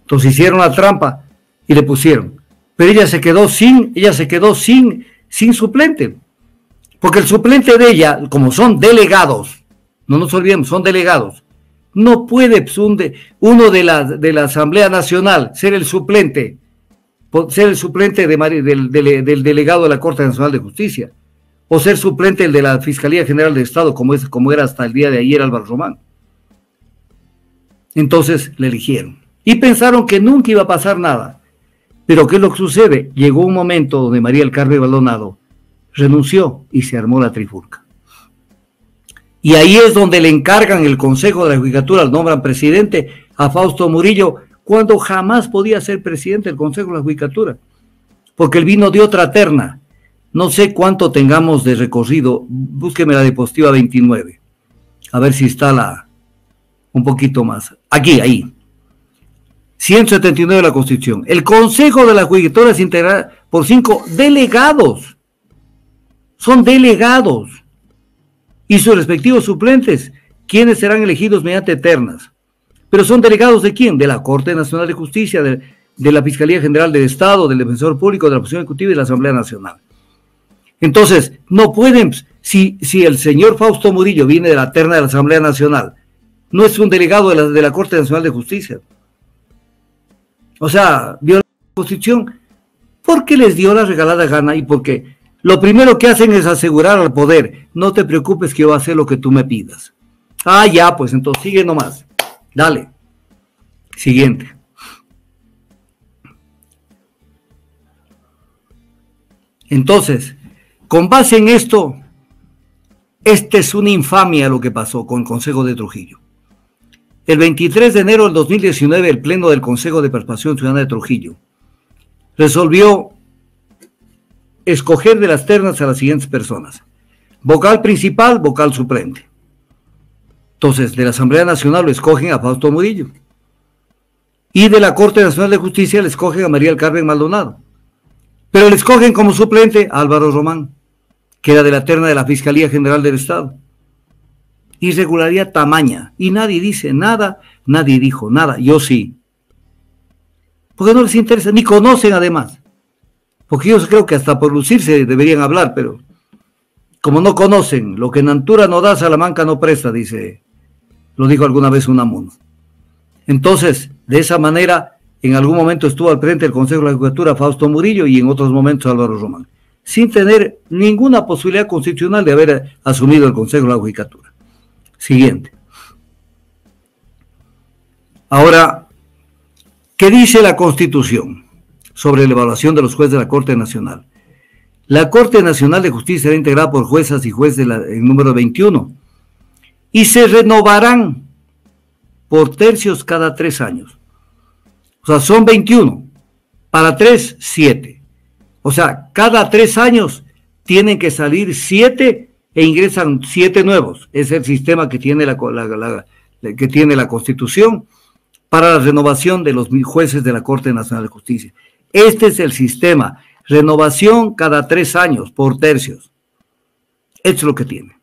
Entonces hicieron la trampa y le pusieron. Pero ella se quedó sin suplente. Porque el suplente de ella, como son delegados, no nos olvidemos, son delegados, no puede pues, uno de la Asamblea Nacional ser el suplente del delegado de la Corte Nacional de Justicia, o ser suplente el de la Fiscalía General de Estado, como era hasta el día de ayer Álvaro Román. Entonces le eligieron. Y pensaron que nunca iba a pasar nada. Pero ¿qué es lo que sucede? Llegó un momento donde María del Carmen Maldonado renunció y se armó la trifulca. Y ahí es donde le encargan el Consejo de la Judicatura, nombran presidente a Fausto Murillo, cuando jamás podía ser presidente del Consejo de la Judicatura, porque él vino de otra terna. No sé cuánto tengamos de recorrido, búsqueme la diapositiva 29, a ver si está un poquito más. Aquí, ahí. 179 de la Constitución. El Consejo de la Judicatura es integrado por 5 delegados. Son delegados. Y sus respectivos suplentes, quienes serán elegidos mediante ternas. Pero son delegados ¿de quién? De la Corte Nacional de Justicia, de la Fiscalía General del Estado, del Defensor Público, de la Oposición Ejecutiva y de la Asamblea Nacional. Entonces, no pueden, si el señor Fausto Murillo viene de la terna de la Asamblea Nacional, no es un delegado de la Corte Nacional de Justicia. O sea, viola la Constitución porque les dio la regalada gana y porque lo primero que hacen es asegurar al poder. No te preocupes que yo voy a hacer lo que tú me pidas. Ah, ya, pues entonces sigue nomás. Dale. Siguiente. Entonces, con base en esto, es una infamia lo que pasó con el Consejo de Trujillo. El 23 de enero del 2019, el Pleno del Consejo de Participación Ciudadana de Trujillo resolvió escoger de las ternas a las siguientes personas: vocal principal, vocal suplente. Entonces, de la Asamblea Nacional lo escogen a Fausto Murillo. Y de la Corte Nacional de Justicia le escogen a María del Carmen Maldonado. Pero le escogen como suplente a Álvaro Román, que era de la terna de la Fiscalía General del Estado. Irregularidad tamaña. Y nadie dice nada, nadie dijo nada. Yo sí. Porque no les interesa, ni conocen además. Porque yo creo que hasta por lucirse deberían hablar, pero como no conocen, lo que en Antura no da, Salamanca no presta, lo dijo alguna vez Unamuno. Entonces, de esa manera, en algún momento estuvo al frente del Consejo de la Judicatura Fausto Murillo y en otros momentos Álvaro Román, sin tener ninguna posibilidad constitucional de haber asumido el Consejo de la Judicatura. Siguiente. Ahora, ¿qué dice la Constitución sobre la evaluación de los jueces de la Corte Nacional? La Corte Nacional de Justicia será integrada por juezas y jueces en número 21 y se renovarán por tercios cada 3 años. O sea, son 21. Para 3, 7. O sea, cada 3 años tienen que salir 7 e ingresan 7 nuevos. Es el sistema que tiene que tiene la Constitución para la renovación de los jueces de la Corte Nacional de Justicia. Este es el sistema. Renovación cada 3 años por tercios. Esto es lo que tiene.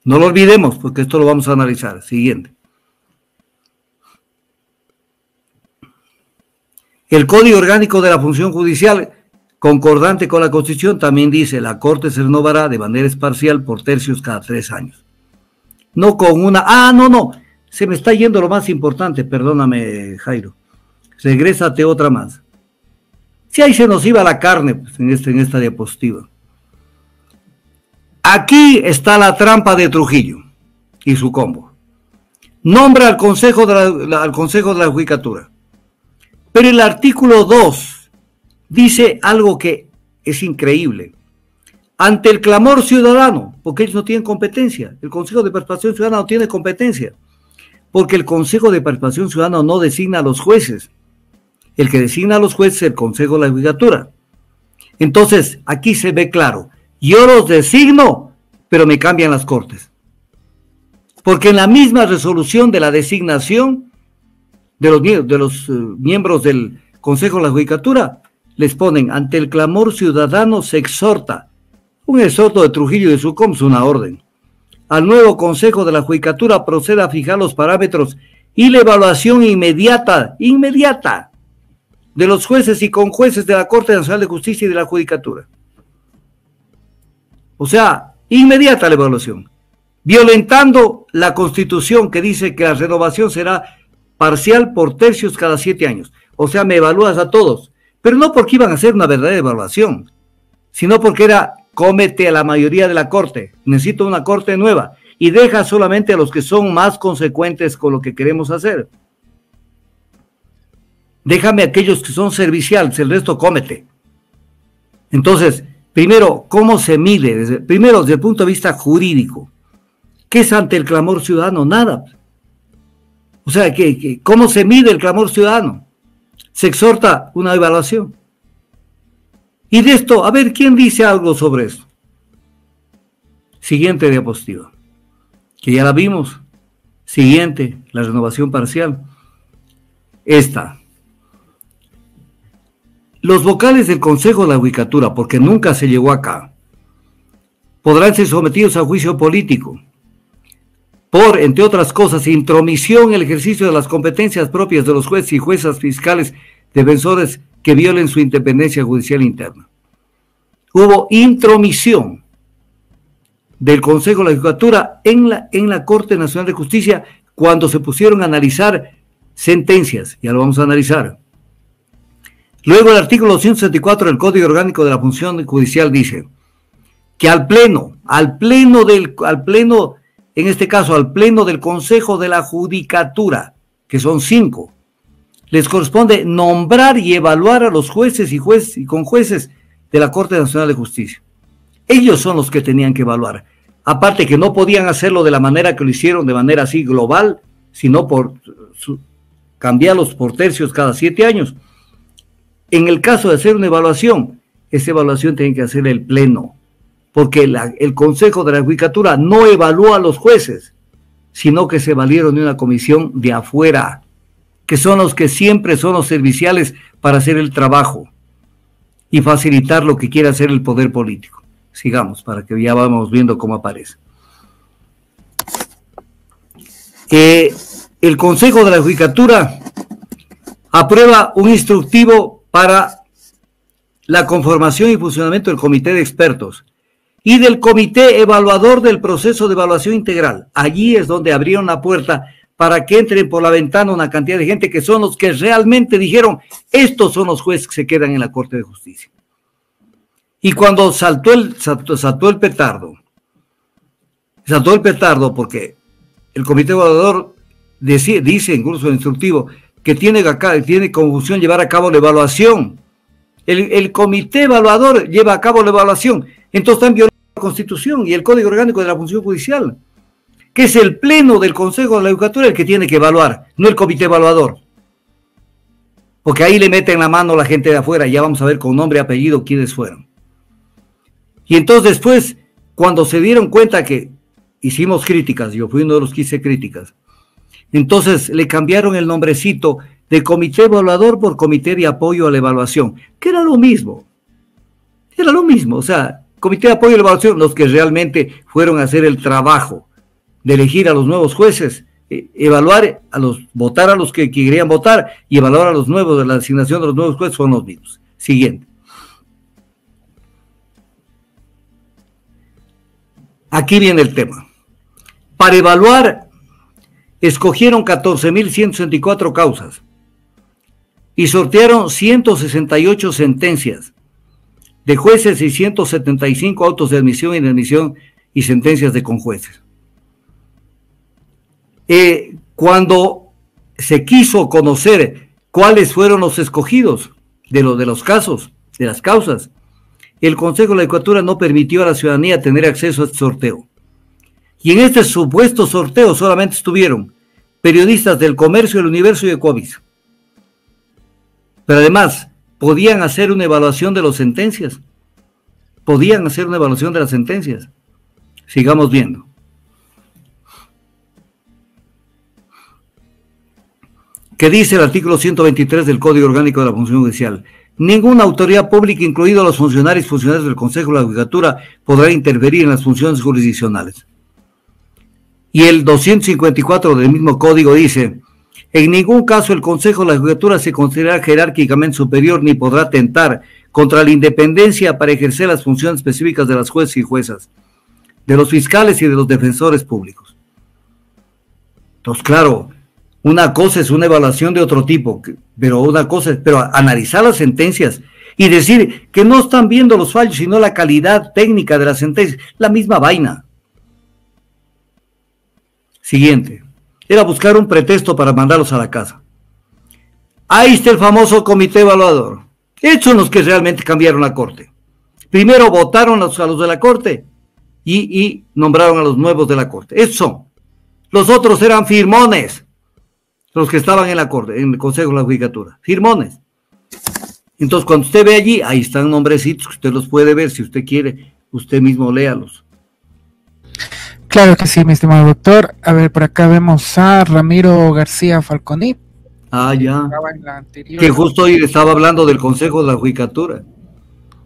No lo olvidemos porque esto lo vamos a analizar. Siguiente. El Código Orgánico de la Función Judicial, concordante con la Constitución, también dice: la Corte se renovará de manera parcial por tercios cada 3 años. No con una... no. Se me está yendo lo más importante, perdóname, Jairo. Regrésate otra más. Si ahí se nos iba la carne pues, en esta diapositiva. Aquí está la trampa de Trujillo y su combo. Nombra al Consejo de la Judicatura. Pero el artículo 2 dice algo que es increíble. Ante el clamor ciudadano, porque ellos no tienen competencia, el Consejo de Participación Ciudadana no tiene competencia, porque el Consejo de Participación Ciudadana no designa a los jueces. El que designa a los jueces es el Consejo de la Judicatura. Entonces, aquí se ve claro, yo los designo, pero me cambian las cortes. Porque en la misma resolución de la designación de los miembros del Consejo de la Judicatura, les ponen: ante el clamor ciudadano se exhorta Un exhorto de Trujillo y de Sucoms, una orden. Al nuevo Consejo de la Judicatura proceda a fijar los parámetros y la evaluación inmediata de los jueces y conjueces de la Corte Nacional de Justicia y de la Judicatura. O sea, inmediata la evaluación, violentando la Constitución que dice que la renovación será parcial por tercios cada 7 años. O sea, me evalúas a todos, pero no porque iban a hacer una verdadera evaluación, sino porque era cómete a la mayoría de la Corte, necesito una Corte nueva, y deja solamente a los que son más consecuentes con lo que queremos hacer. Déjame a aquellos que son serviciales, el resto cómete. Entonces, primero, ¿cómo se mide? Primero, desde el punto de vista jurídico, ¿qué es ante el clamor ciudadano? Nada. O sea, ¿cómo se mide el clamor ciudadano? Se exhorta una evaluación. Y de esto, a ver, ¿quién dice algo sobre esto? Siguiente diapositiva, que ya la vimos. Siguiente, la renovación parcial. Esta. Los vocales del Consejo de la Judicatura, porque nunca se llegó acá, podrán ser sometidos a juicio político por, entre otras cosas, intromisión en el ejercicio de las competencias propias de los jueces y juezas fiscales defensores que violen su independencia judicial interna. Hubo intromisión del Consejo de la Judicatura en la Corte Nacional de Justicia cuando se pusieron a analizar sentencias. Ya lo vamos a analizar. Luego el artículo 164 del Código Orgánico de la Función Judicial dice que al pleno, en este caso al pleno del Consejo de la Judicatura, que son 5, les corresponde nombrar y evaluar a los jueces y conjueces de la Corte Nacional de Justicia. Ellos son los que tenían que evaluar. Aparte que no podían hacerlo de la manera que lo hicieron, de manera así global, sino por cambiarlos por tercios cada 7 años. En el caso de hacer una evaluación, esa evaluación tiene que hacer el pleno, porque el Consejo de la Judicatura no evalúa a los jueces, sino que se valieron de una comisión de afuera, que son los que siempre son los serviciales para hacer el trabajo y facilitar lo que quiere hacer el poder político. Sigamos, para que ya vamos viendo cómo aparece. El Consejo de la Judicatura aprueba un instructivo para la conformación y funcionamiento del Comité de Expertos y del Comité Evaluador del Proceso de Evaluación Integral. Allí es donde abrieron la puerta para que entren por la ventana una cantidad de gente que son los que realmente dijeron, estos son los jueces que se quedan en la Corte de Justicia. Y cuando saltó el petardo porque el Comité Evaluador dice en curso instructivo que tiene como función llevar a cabo la evaluación. El Comité Evaluador lleva a cabo la evaluación. Entonces están violando la Constitución y el Código Orgánico de la Función Judicial, que es el pleno del Consejo de la Judicatura el que tiene que evaluar, no el Comité Evaluador. Porque ahí le meten la mano a la gente de afuera, ya vamos a ver con nombre y apellido quiénes fueron. Y entonces después, cuando se dieron cuenta que hicimos críticas, yo fui uno de los que hice críticas, entonces le cambiaron el nombrecito de Comité Evaluador por Comité de Apoyo a la Evaluación, que era lo mismo, o sea, Comité de Apoyo a la Evaluación, los que realmente fueron a hacer el trabajo de elegir a los nuevos jueces, votar a los que querían votar y evaluar a los nuevos, de la asignación de los nuevos jueces son los mismos. Siguiente. Aquí viene el tema. Para evaluar, escogieron 14.164 causas y sortearon 168 sentencias de jueces y 175 autos de admisión, inadmisión y sentencias de conjueces. Cuando se quiso conocer cuáles fueron los escogidos de los casos, de las causas, el Consejo de la Judicatura no permitió a la ciudadanía tener acceso a este sorteo. Y en este supuesto sorteo solamente estuvieron periodistas del Comercio, del Universo y de Coavisa. Pero además, podían hacer una evaluación de las sentencias. Sigamos viendo. ¿Qué dice el artículo 123 del Código Orgánico de la Función Judicial? Ninguna autoridad pública, incluidos los funcionarios del Consejo de la Judicatura, podrá intervenir en las funciones jurisdiccionales. Y el 254 del mismo código dice: en ningún caso el Consejo de la Judicatura se considera jerárquicamente superior ni podrá atentar contra la independencia para ejercer las funciones específicas de las jueces y juezas, de los fiscales y de los defensores públicos. Entonces, claro, una cosa es una evaluación de otro tipo, pero analizar las sentencias y decir que no están viendo los fallos, sino la calidad técnica de las sentencias, la misma vaina. Siguiente, era buscar un pretexto para mandarlos a la casa. Ahí está el famoso comité evaluador. Estos son los que realmente cambiaron la corte. Primero votaron a los de la corte y nombraron a los nuevos de la corte. Estos son. Los otros eran firmones, los que estaban en la corte, en el Consejo de la Judicatura. Firmones. Entonces, cuando usted ve allí, ahí están nombrecitos que usted los puede ver. Si usted quiere, usted mismo léalos. Claro que sí, mi estimado doctor. A ver, por acá vemos a Ramiro García Falconi. Ah, ya. Que justo hoy estaba hablando del Consejo de la Judicatura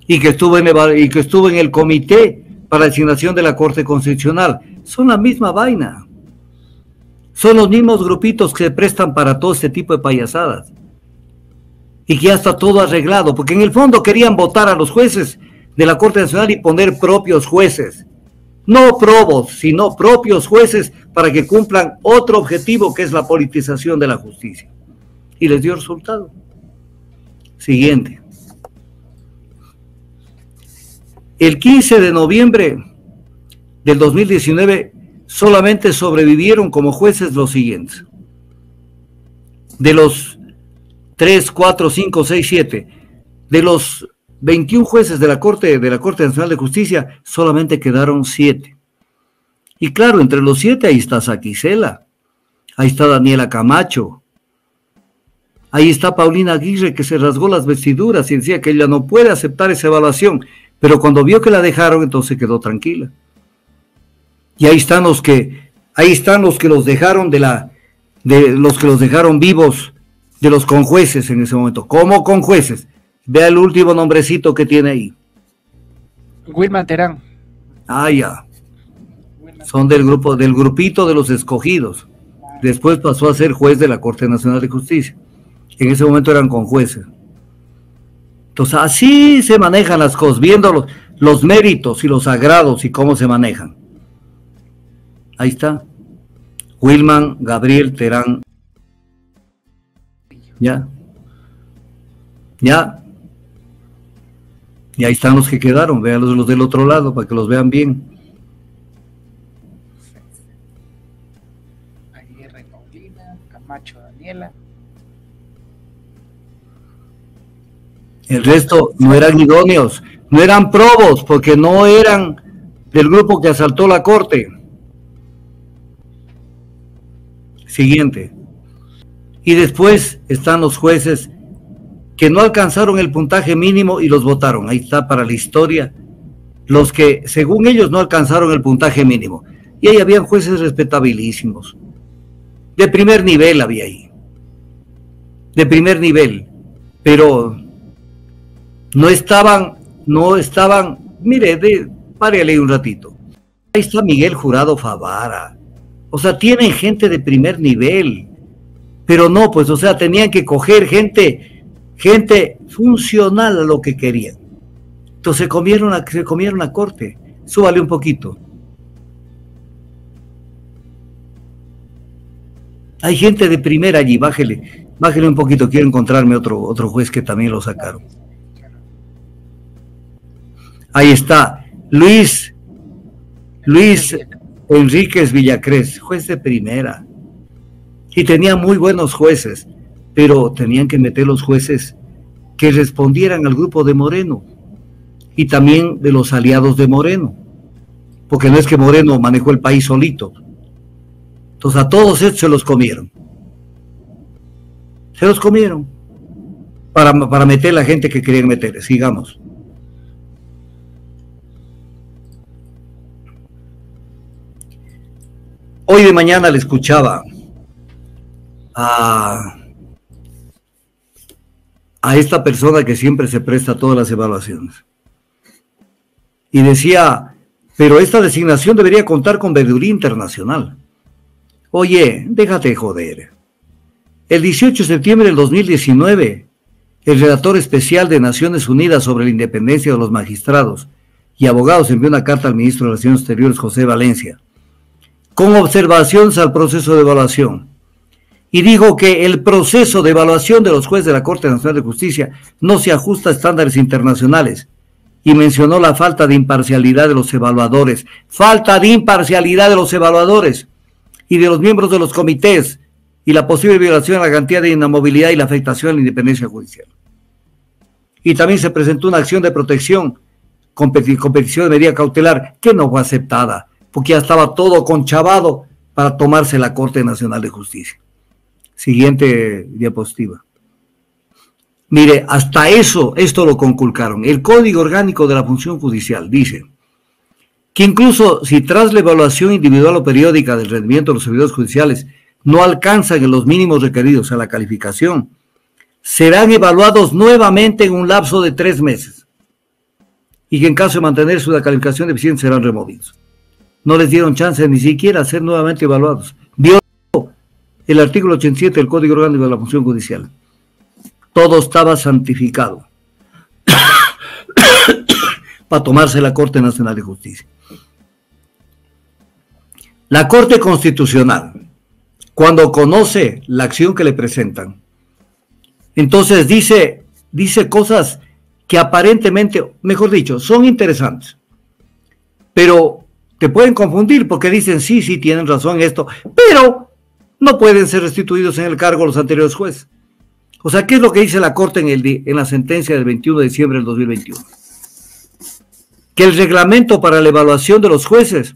y que estuvo en el comité para la designación de la Corte Constitucional. Son la misma vaina. Son los mismos grupitos que se prestan para todo este tipo de payasadas. Y que ya está todo arreglado, porque en el fondo querían votar a los jueces de la Corte Nacional y poner propios jueces. No probos, sino propios jueces para que cumplan otro objetivo, que es la politización de la justicia. Y les dio resultado. Siguiente. El 15 de noviembre del 2019 solamente sobrevivieron como jueces los siguientes. De los 3, 4, 5, 6, 7, de los 21 jueces de la Corte Nacional de Justicia, solamente quedaron 7. Y claro, entre los 7 ahí está Saquicela, ahí está Daniela Camacho, ahí está Paulina Aguirre, que se rasgó las vestiduras y decía que ella no puede aceptar esa evaluación, pero cuando vio que la dejaron, entonces quedó tranquila. Y ahí están los que los dejaron los que los dejaron vivos, de los conjueces en ese momento. ¿Cómo conjueces? Vea el último nombrecito que tiene ahí. Wilman Terán. Ah, ya. Son del grupito de los escogidos. Después pasó a ser juez de la Corte Nacional de Justicia. En ese momento eran conjueces. Entonces, así se manejan las cosas, viendo los méritos y los agrados y cómo se manejan. Ahí está. Wilman Gabriel Terán. Ya. Ya. Y ahí están los que quedaron. Vean los del otro lado para que los vean bien. Aguirre Paulina, Camacho Daniela. El resto no eran idóneos, no eran probos, porque no eran del grupo que asaltó la corte. Siguiente. Y después están los jueces que no alcanzaron el puntaje mínimo y los votaron. Ahí está para la historia. Los que, según ellos, no alcanzaron el puntaje mínimo. Y ahí habían jueces respetabilísimos. De primer nivel había ahí. De primer nivel. Pero no estaban, mire, párele un ratito. Ahí está Miguel Jurado Favara. O sea, tienen gente de primer nivel. Pero no, pues, o sea, tenían que coger gente funcional a lo que querían. Entonces se comieron la corte. Súbale un poquito. Hay gente de primera allí, bájele un poquito, quiero encontrarme otro juez que también lo sacaron. Ahí está, Luis Enríquez Villacrés, juez de primera. Y tenía muy buenos jueces, pero tenían que meter los jueces que respondieran al grupo de Moreno y también de los aliados de Moreno, porque no es que Moreno manejó el país solito. Entonces a todos estos se los comieron. Se los comieron para meter la gente que querían meter. Sigamos. Hoy de mañana le escuchaba a a esta persona que siempre se presta a todas las evaluaciones. Y decía, pero esta designación debería contar con veeduría internacional. Oye, déjate de joder. El 18 de septiembre del 2019, el relator especial de Naciones Unidas sobre la independencia de los magistrados y abogados envió una carta al ministro de Relaciones Exteriores, José Valencia, con observaciones al proceso de evaluación. Y dijo que el proceso de evaluación de los jueces de la Corte Nacional de Justicia no se ajusta a estándares internacionales. Y mencionó la falta de imparcialidad de los evaluadores. Falta de imparcialidad de los evaluadores y de los miembros de los comités y la posible violación a la garantía de inamovilidad y la afectación a la independencia judicial. Y también se presentó una acción de protección con petición de medida cautelar que no fue aceptada porque ya estaba todo conchavado para tomarse la Corte Nacional de Justicia. Siguiente diapositiva. Mire, hasta eso, esto lo conculcaron. El Código Orgánico de la Función Judicial dice que incluso si tras la evaluación individual o periódica del rendimiento de los servidores judiciales no alcanzan en los mínimos requeridos a la calificación, serán evaluados nuevamente en un lapso de 3 meses y que en caso de mantenerse una calificación deficiente serán removidos. No les dieron chance ni siquiera a ser nuevamente evaluados. Violó el artículo 87 del Código Orgánico de la Función Judicial. Todo estaba santificado para tomarse la Corte Nacional de Justicia. La Corte Constitucional, cuando conoce la acción que le presentan, entonces dice cosas que aparentemente, mejor dicho, son interesantes, pero te pueden confundir porque dicen, sí, tienen razón en esto, pero no pueden ser restituidos en el cargo los anteriores jueces. O sea, ¿qué es lo que dice la Corte en la sentencia del 21 de diciembre del 2021? Que el reglamento para la evaluación de los jueces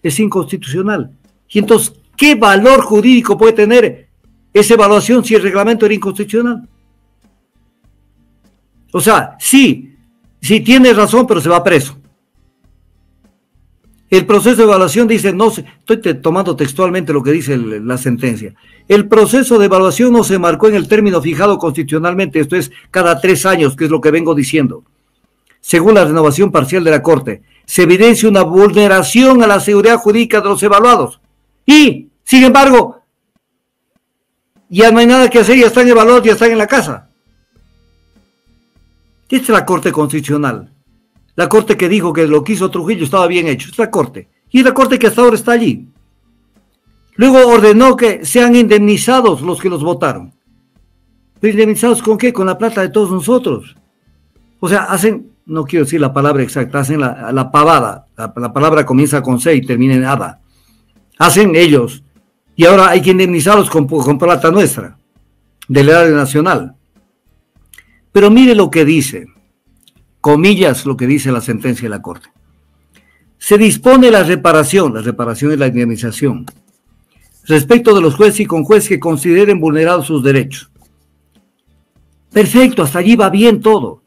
es inconstitucional. Y entonces, ¿qué valor jurídico puede tener esa evaluación si el reglamento era inconstitucional? O sea, sí tiene razón, pero se va preso. El proceso de evaluación dice, no sé, estoy tomando textualmente lo que dice la sentencia. El proceso de evaluación no se marcó en el término fijado constitucionalmente, esto es cada 3 años, que es lo que vengo diciendo. Según la renovación parcial de la Corte, se evidencia una vulneración a la seguridad jurídica de los evaluados. Y, sin embargo, ya no hay nada que hacer, ya están evaluados, ya están en la casa. Esta es la Corte Constitucional. La Corte que dijo que lo que hizo Trujillo estaba bien hecho. Es la Corte. Y es la Corte que hasta ahora está allí. Luego ordenó que sean indemnizados los que los votaron. ¿Pero indemnizados con qué? Con la plata de todos nosotros. O sea, hacen, no quiero decir la palabra exacta, hacen la pavada. La palabra comienza con C y termina en ada. Hacen ellos. Y ahora hay que indemnizarlos con plata nuestra, del erario nacional. Pero mire lo que dice. Comillas, lo que dice la sentencia de la Corte. Se dispone la reparación es la indemnización, respecto de los jueces y conjueces que consideren vulnerados sus derechos. Perfecto, hasta allí va bien todo.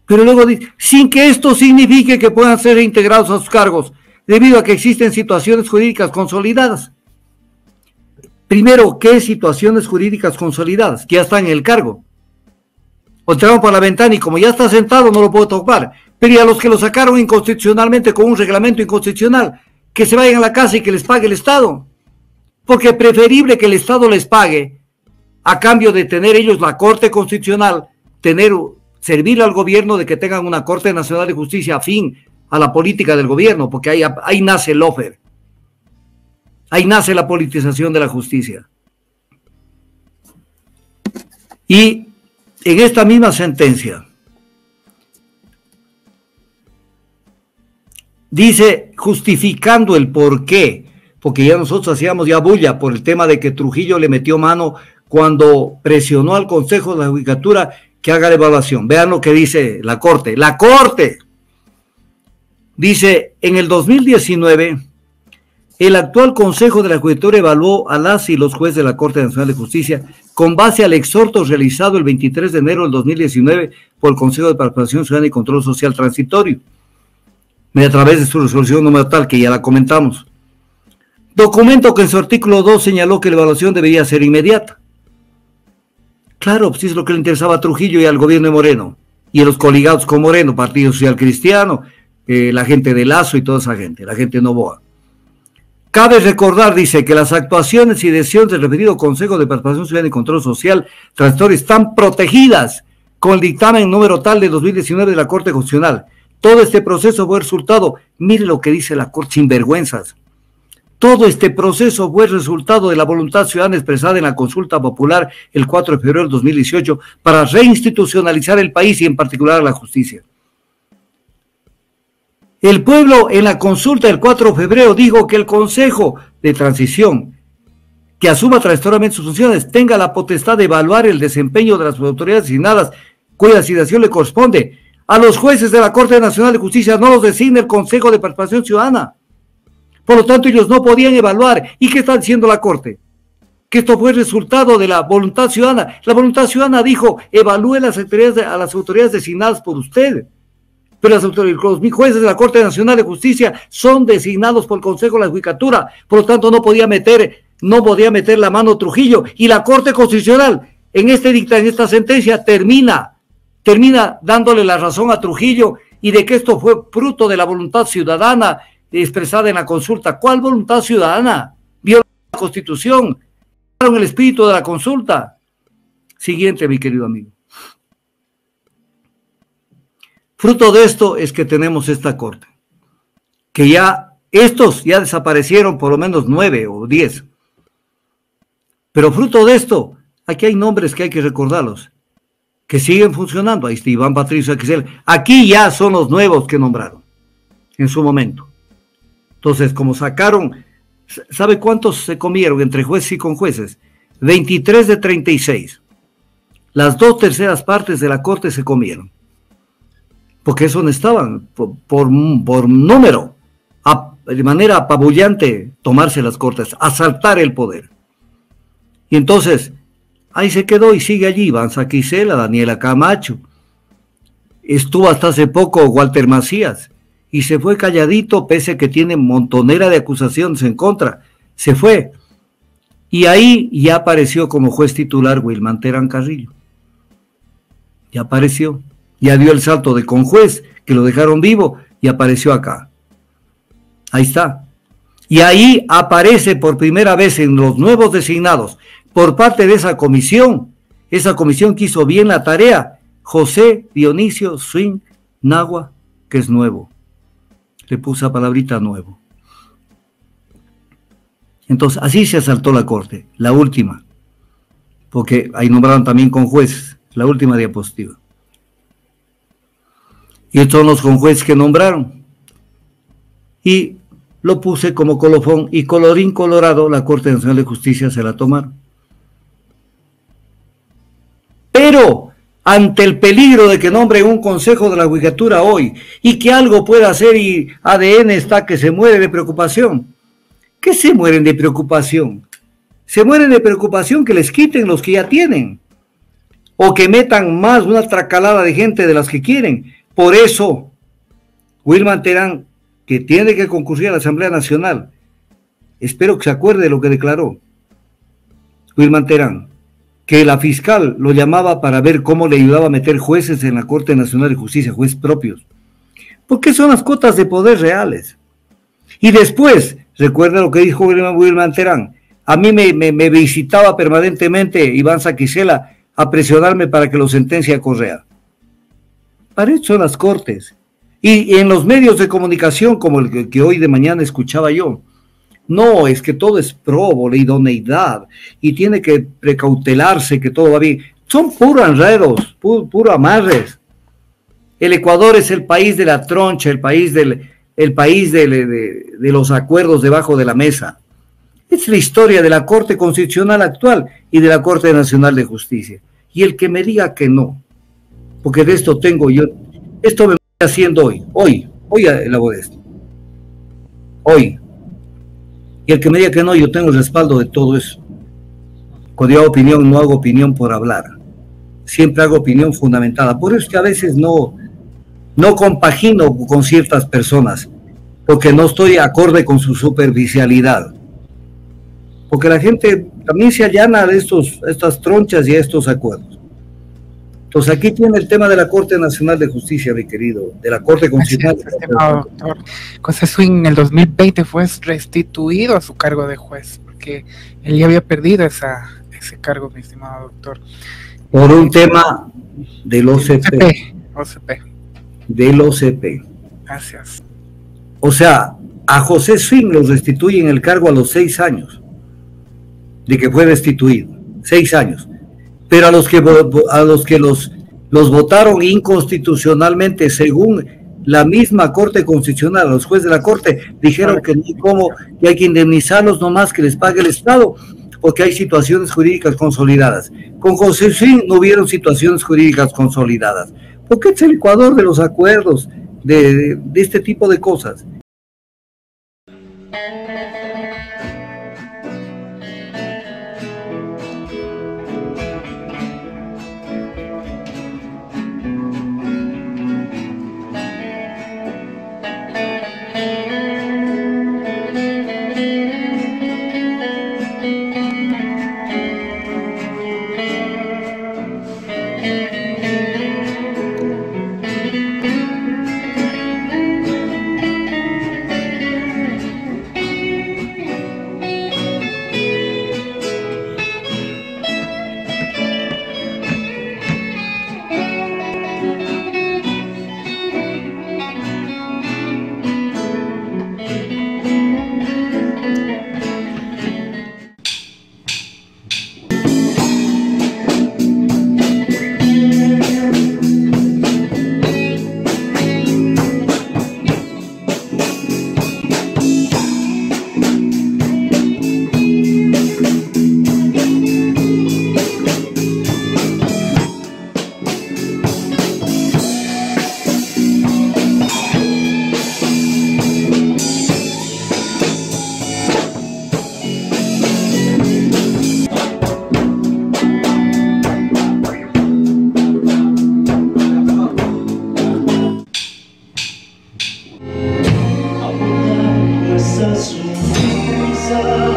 Pero luego dice, sin que esto signifique que puedan ser reintegrados a sus cargos, debido a que existen situaciones jurídicas consolidadas. Primero, ¿qué situaciones jurídicas consolidadas? Que ya están en el cargo. O entraron por la ventana y como ya está sentado no lo puedo tocar. Pero y a los que lo sacaron inconstitucionalmente con un reglamento inconstitucional, que se vayan a la casa y que les pague el Estado. Porque es preferible que el Estado les pague a cambio de tener ellos la Corte Constitucional, servirle al gobierno de que tengan una Corte Nacional de Justicia afín a la política del gobierno, porque ahí nace el lofer. Ahí nace la politización de la justicia. Y en esta misma sentencia dice, justificando el por qué, porque ya nosotros hacíamos ya bulla por el tema de que Trujillo le metió mano cuando presionó al Consejo de la Judicatura que haga la evaluación. Vean lo que dice la Corte. La Corte dice, en el 2019, el actual Consejo de la Judicatura evaluó a las y los jueces de la Corte Nacional de Justicia con base al exhorto realizado el 23 de enero del 2019 por el Consejo de Participación Ciudadana y Control Social Transitorio, a través de su resolución número tal, que ya la comentamos. Documento que en su artículo 2 señaló que la evaluación debería ser inmediata. Claro, pues es lo que le interesaba a Trujillo y al gobierno de Moreno, y a los coligados con Moreno, Partido Social Cristiano, la gente de Lazo y toda esa gente, la gente de Novoa. Cabe recordar, dice, que las actuaciones y decisiones del referido Consejo de Participación Ciudadana y Control Social Transitorio están protegidas con el dictamen número tal de 2019 de la Corte Constitucional. Todo este proceso fue resultado, mire lo que dice la Corte, sinvergüenzas. Todo este proceso fue resultado de la voluntad ciudadana expresada en la consulta popular el 4 de febrero del 2018 para reinstitucionalizar el país y en particular la justicia. El pueblo en la consulta del 4 de febrero dijo que el Consejo de Transición, que asuma transitoriamente sus funciones, tenga la potestad de evaluar el desempeño de las autoridades designadas, cuya designación le corresponde. A los jueces de la Corte Nacional de Justicia no los designa el Consejo de Participación Ciudadana. Por lo tanto, ellos no podían evaluar. ¿Y qué está diciendo la Corte? Que esto fue resultado de la voluntad ciudadana. La voluntad ciudadana dijo, evalúe a las autoridades designadas por usted. Pero los jueces de la Corte Nacional de Justicia son designados por el Consejo de la Judicatura, por lo tanto no podía meter la mano Trujillo, y la Corte Constitucional en esta sentencia termina dándole la razón a Trujillo y de que esto fue fruto de la voluntad ciudadana expresada en la consulta. ¿Cuál voluntad ciudadana? Violó la Constitución, violaron el espíritu de la consulta. Siguiente, mi querido amigo. Fruto de esto es que tenemos esta Corte, que estos ya desaparecieron por lo menos 9 o 10. Pero fruto de esto, aquí hay nombres que hay que recordarlos, que siguen funcionando. Ahí está Iván Patricio Aquisel. Aquí ya son los nuevos que nombraron en su momento. Entonces, como sacaron, ¿sabe cuántos se comieron entre jueces y con jueces? 23 de 36. Las 2/3 partes de la Corte se comieron. Porque eso no estaban, por número, de manera apabullante, tomarse las Cortes, asaltar el poder. Y entonces, ahí se quedó y sigue allí Iván Saquicela, Daniela Camacho. Estuvo hasta hace poco Walter Macías, y se fue calladito, pese a que tiene montonera de acusaciones en contra. Se fue. Y ahí ya apareció como juez titular Wilman Terán Carrillo. Ya apareció. Ya dio el salto de conjuez, que lo dejaron vivo, y apareció acá. Ahí está. Y ahí aparece por primera vez en los nuevos designados, por parte de esa comisión que hizo bien la tarea, José Dionisio Swing Nagua, que es nuevo. Le puse la palabrita nuevo. Entonces, así se asaltó la Corte, la última, porque ahí nombraron también con jueces, la última diapositiva. Y estos son los conjueces que nombraron. Y lo puse como colofón, y colorín colorado, la Corte Nacional de Justicia se la tomaron. Pero, ante el peligro de que nombren un Consejo de la Judicatura hoy, y que algo pueda hacer, y ADN está que se muere de preocupación. ¿Qué se mueren de preocupación? Se mueren de preocupación que les quiten los que ya tienen, o que metan más, una tracalada de gente de las que quieren. Por eso, Wilman Terán, que tiene que concurrir a la Asamblea Nacional, espero que se acuerde de lo que declaró Wilman Terán, que la fiscal lo llamaba para ver cómo le ayudaba a meter jueces en la Corte Nacional de Justicia, jueces propios, porque son las cuotas de poder reales. Y después, recuerda lo que dijo Wilman Terán, a mí me visitaba permanentemente Iván Saquicela a presionarme para que lo sentencie a Correa. Para eso son las Cortes. Y en los medios de comunicación, como el que hoy de mañana escuchaba yo, no, es que todo es probo, la idoneidad, y tiene que precautelarse que todo va bien. Son puros enredos, puro amarres. El Ecuador es el país de la troncha, el país de los acuerdos debajo de la mesa. Es la historia de la Corte Constitucional actual y de la Corte Nacional de Justicia. Y el que me diga que no, porque de esto tengo yo, esto me estoy haciendo hoy elaboré esto. Hoy. Y el que me diga que no, yo tengo el respaldo de todo eso. Cuando yo hago opinión, no hago opinión por hablar. Siempre hago opinión fundamentada. Por eso es que a veces no compagino con ciertas personas, porque no estoy acorde con su superficialidad. porque la gente también se allana de estas tronchas y a estos acuerdos. Entonces aquí tiene el tema de la Corte Nacional de Justicia, mi querido, de la Corte Constitucional. Estimado doctor, José Swing en el 2020 fue restituido a su cargo de juez, porque él ya había perdido ese cargo, mi estimado doctor. Por un tema del OCP. Del OCP. Gracias. O sea, a José Swing lo restituyen el cargo a los 6 años de que fue destituido, 6 años. Pero a los que los votaron inconstitucionalmente, según la misma Corte Constitucional, los jueces de la Corte dijeron que no hay cómo, que hay que indemnizarlos nomás, que les pague el Estado, porque hay situaciones jurídicas consolidadas. Con José Swing no hubieron situaciones jurídicas consolidadas, porque es el Ecuador de los acuerdos, de este tipo de cosas. Essa sonrisa